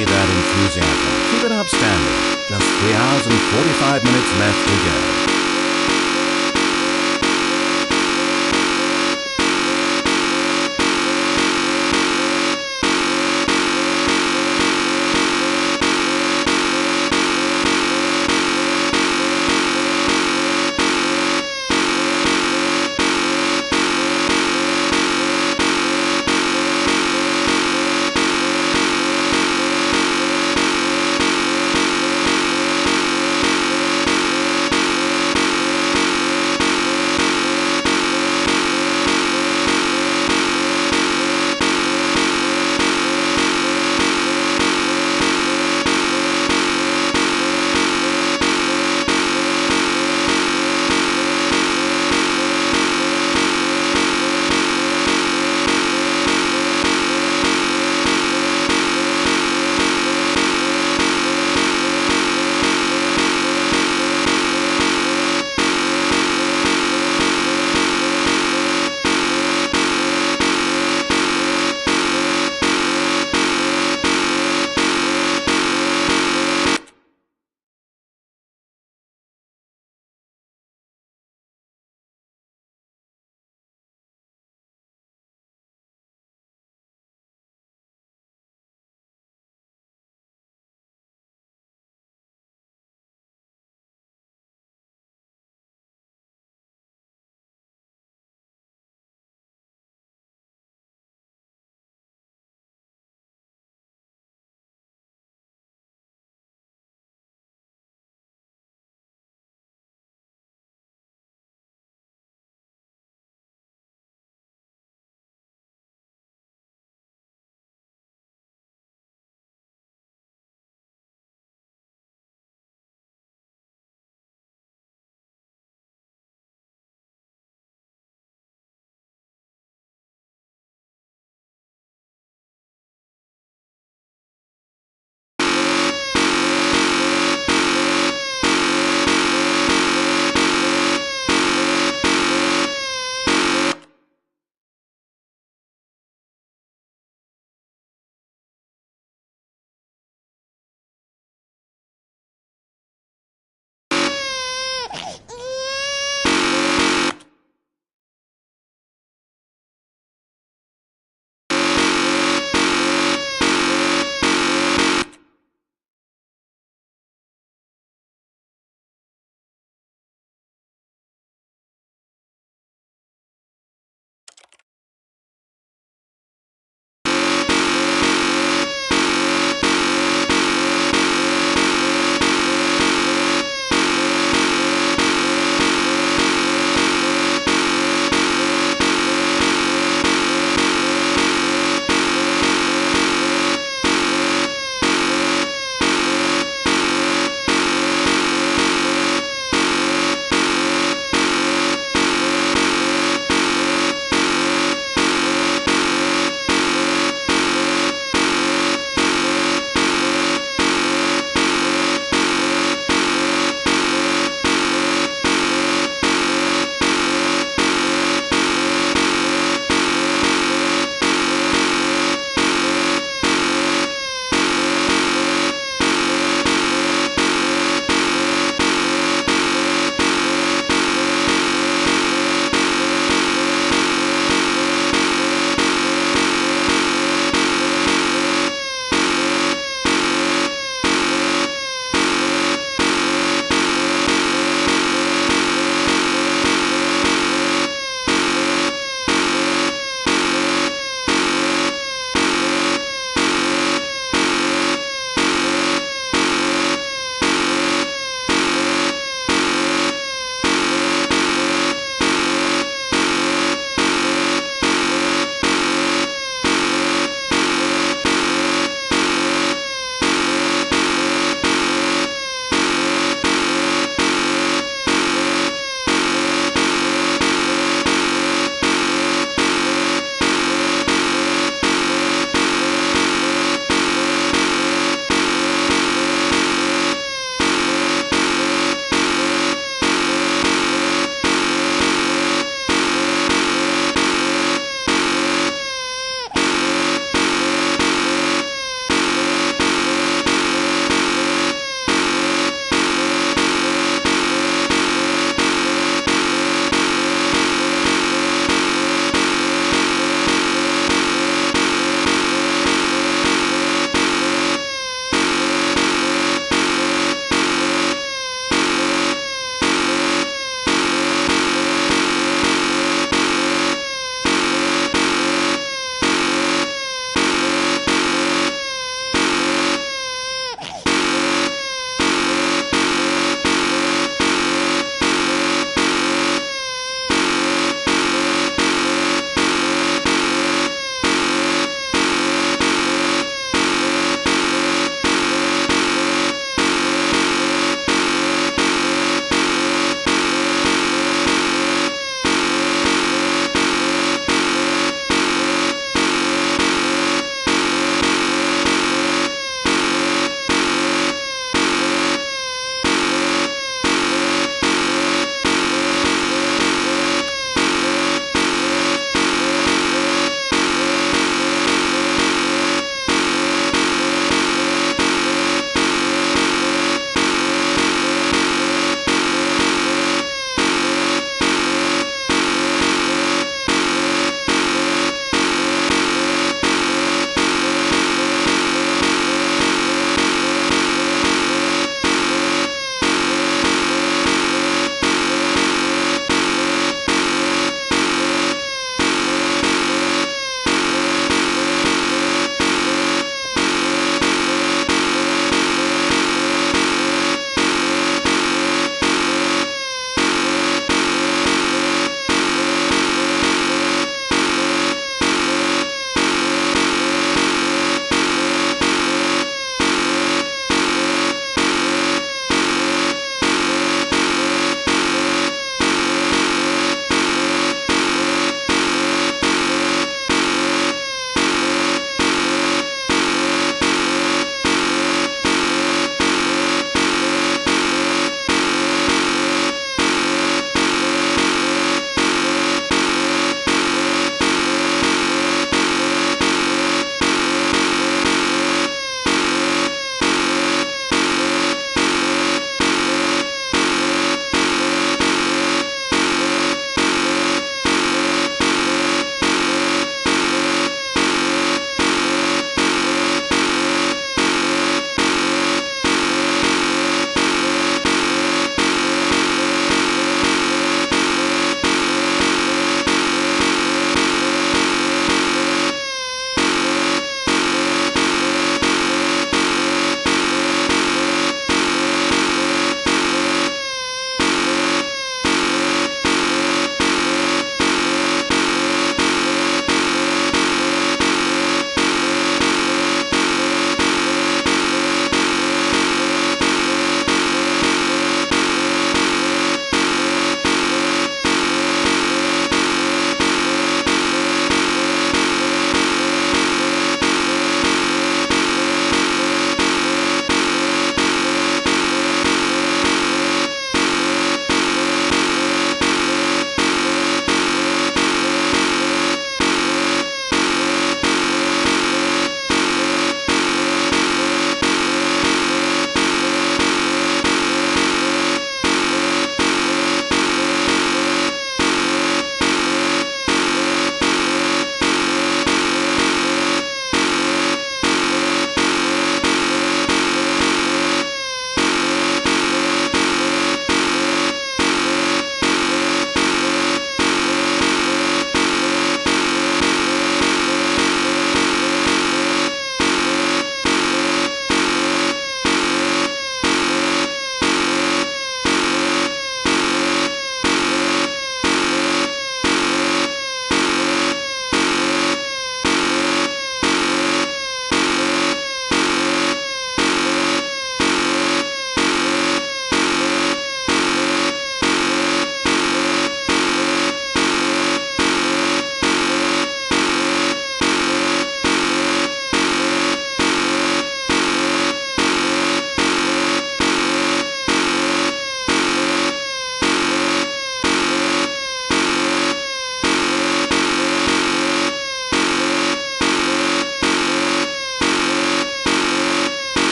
see that enthusiasm. Keep it up, Stanley. Just 3 hours and 45 minutes left to go.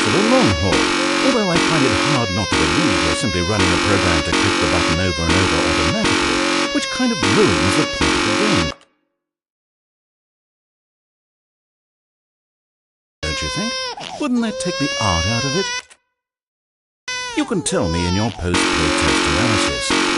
for the long haul, although I find it hard not to believe you're simply running a program to click the button over and over automatically, which kind of ruins the point of the game. Don't you think? Wouldn't that take the art out of it? You can tell me in your post-play test analysis.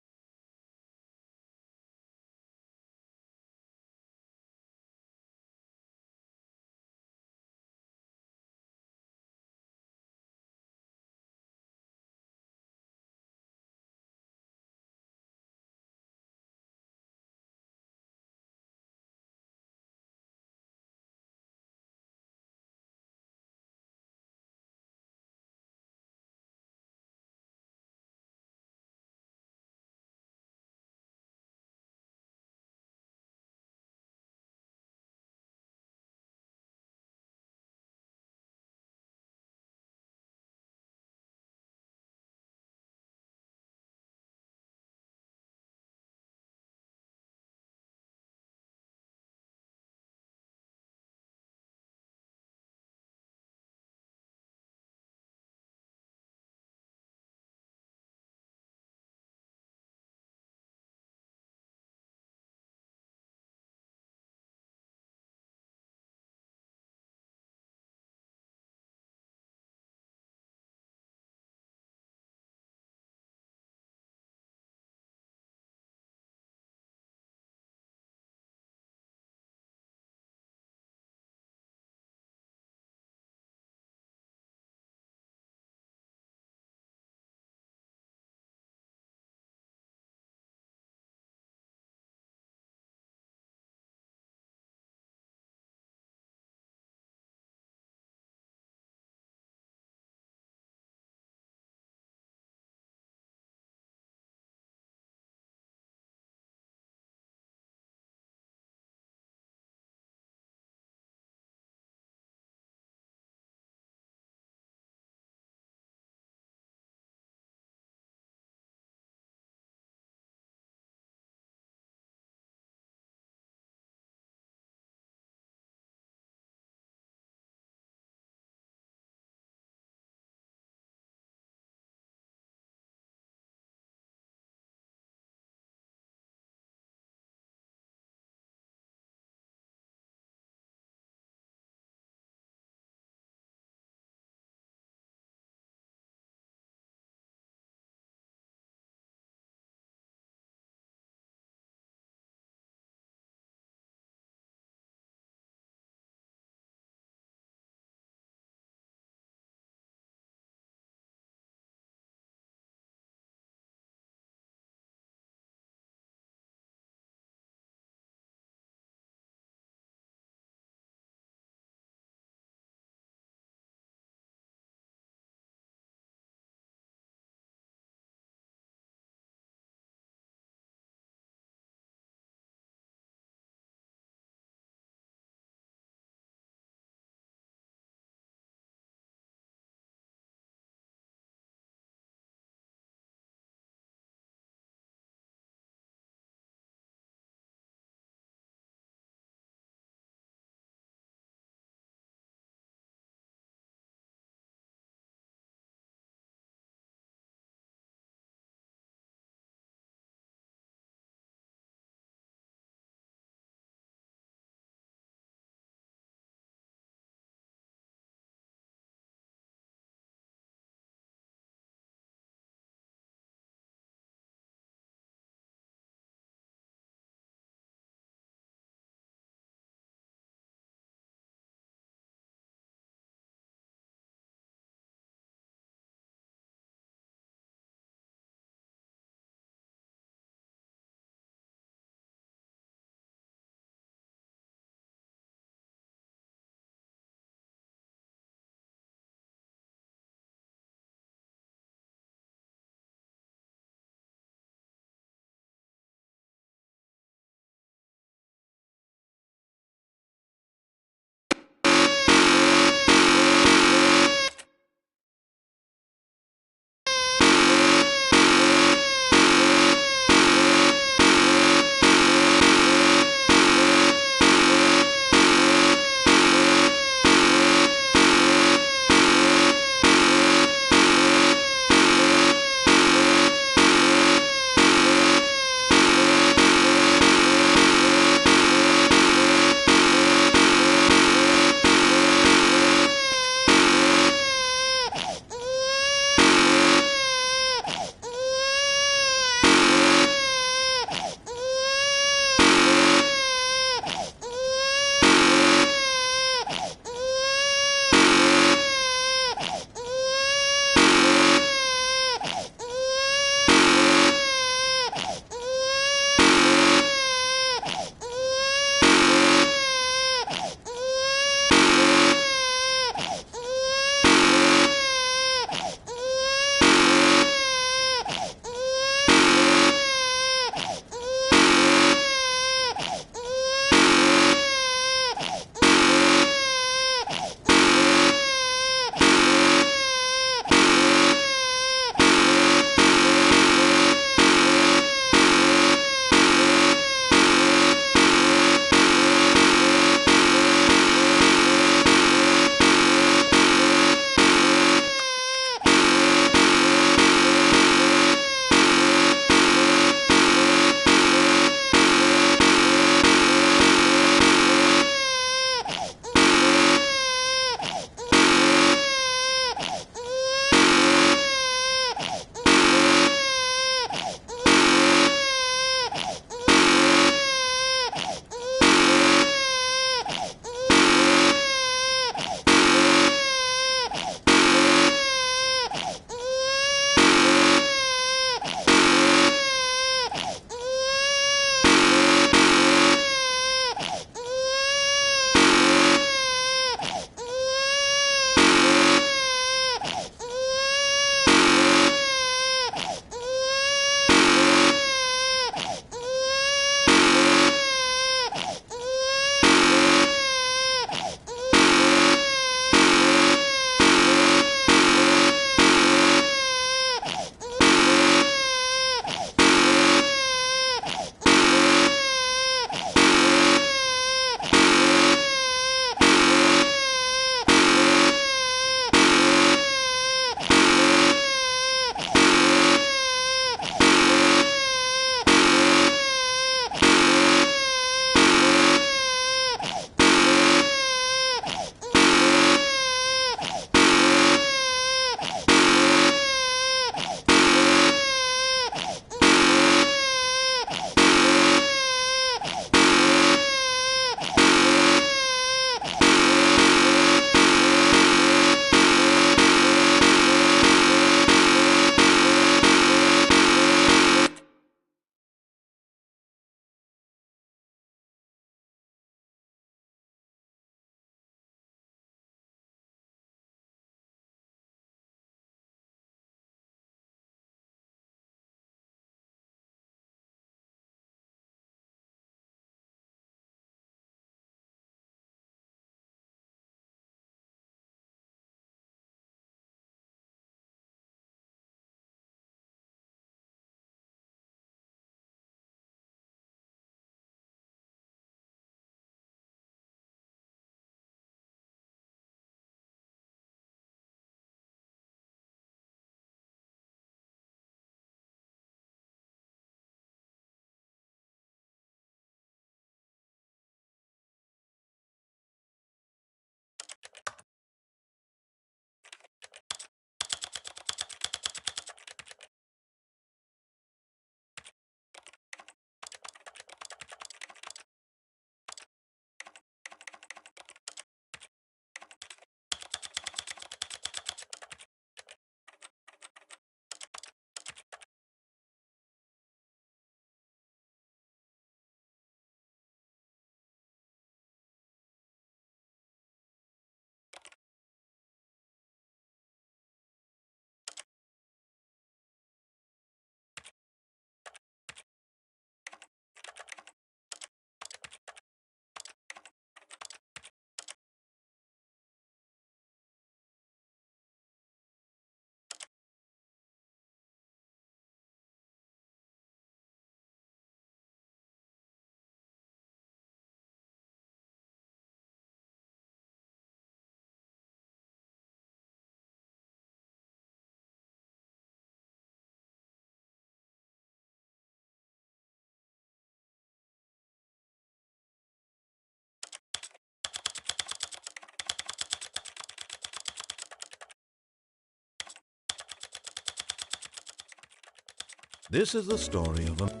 This is the story of a...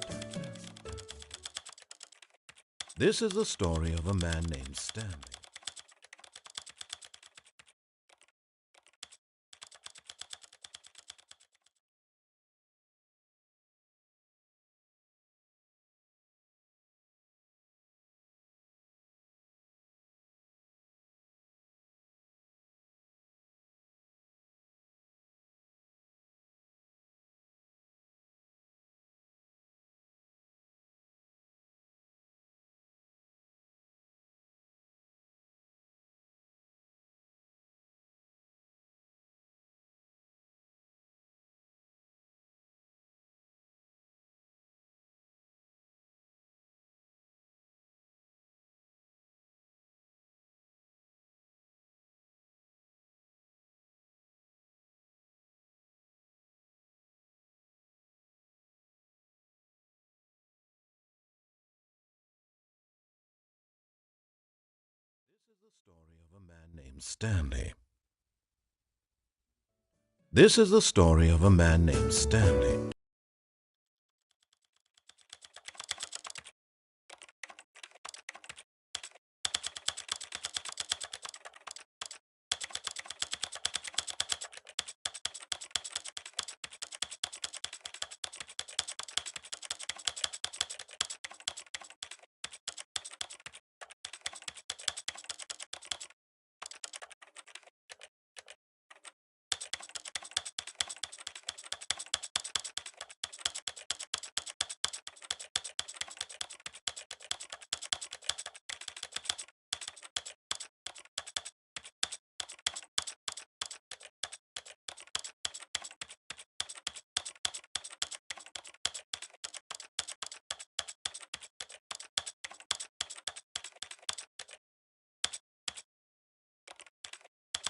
This is the story of a man named Stanley. This is the story of a man named Stanley. This is the story of a man named Stanley.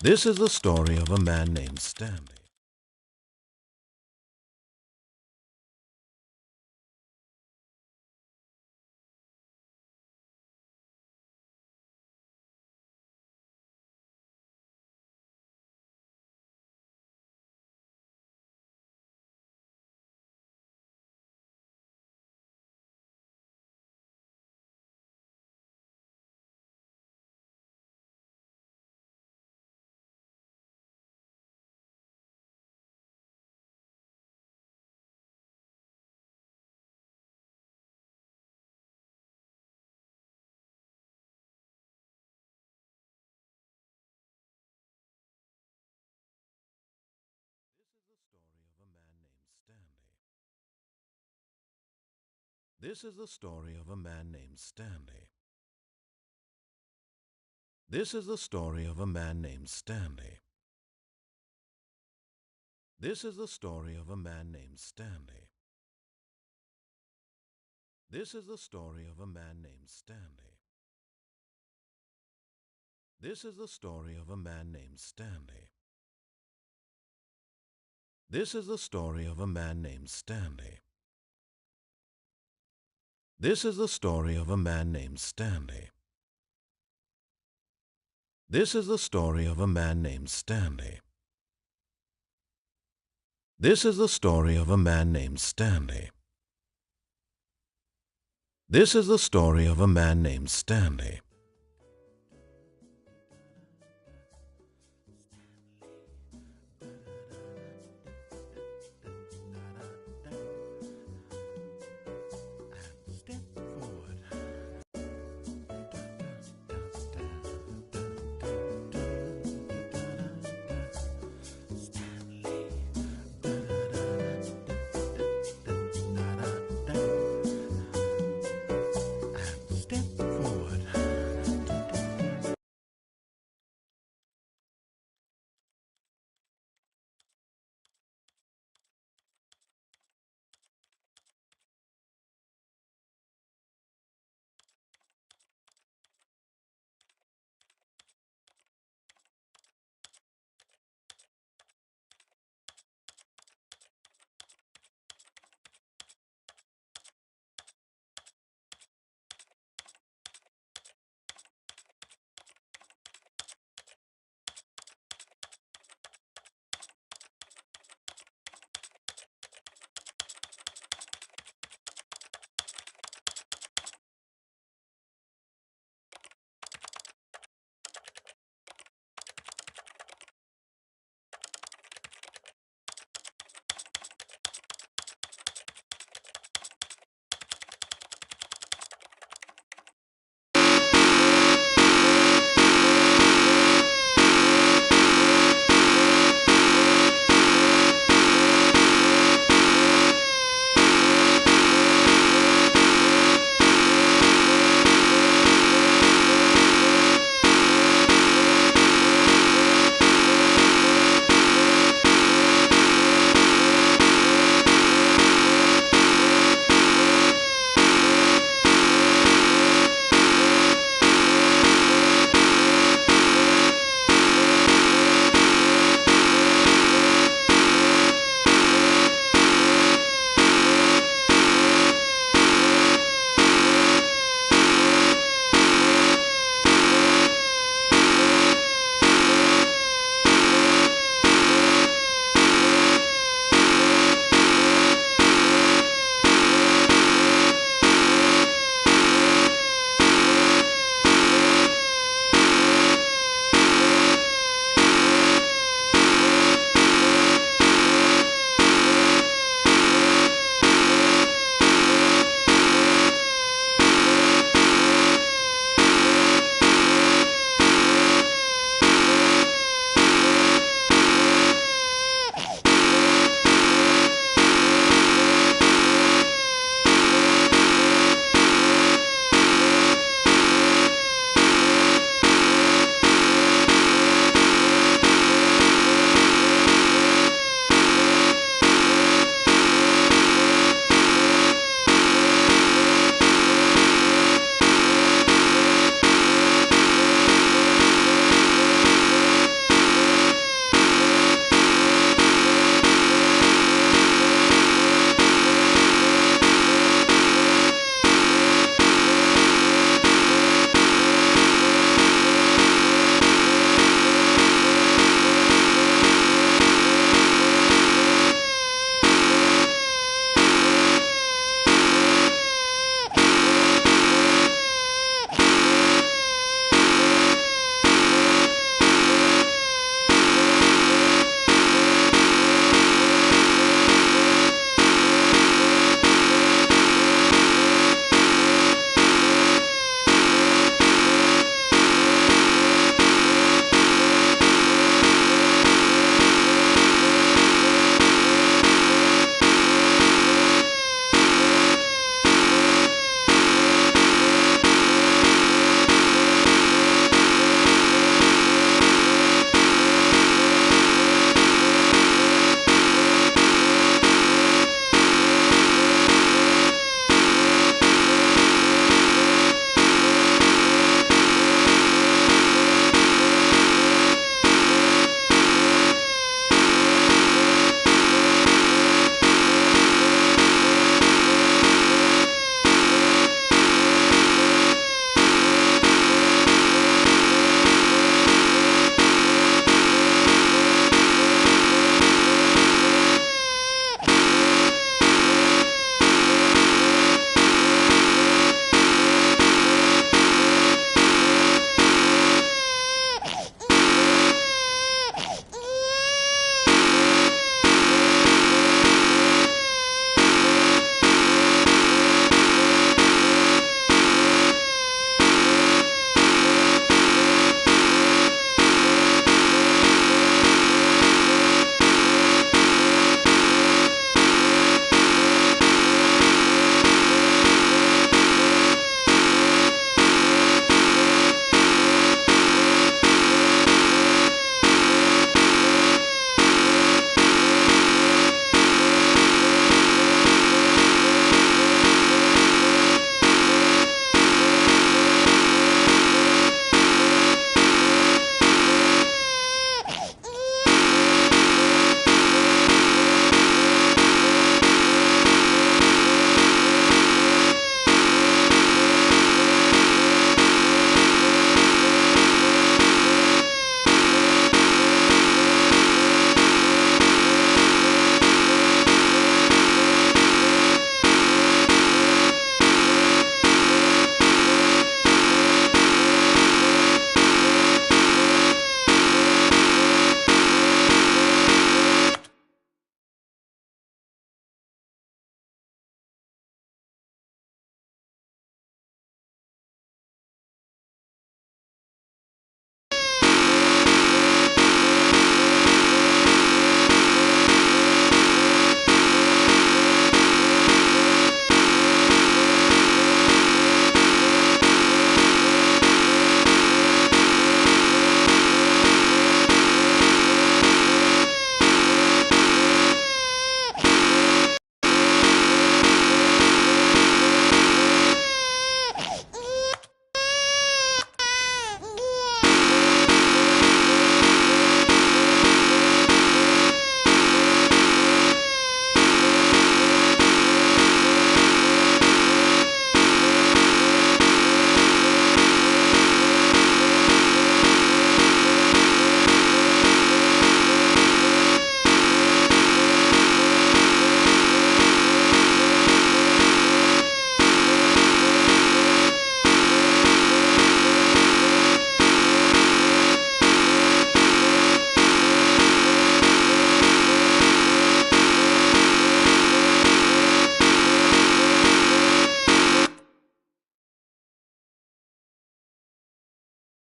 This is the story of a man named Stanley. This is the story of a man named Stanley. This is the story of a man named Stanley. This is the story of a man named Stanley. This is the story of a man named Stanley. This is the story of a man named Stanley. This is the story of a man named Stanley. This is the story of a man named Stanley. This is the story of a man named Stanley. This is the story of a man named Stanley.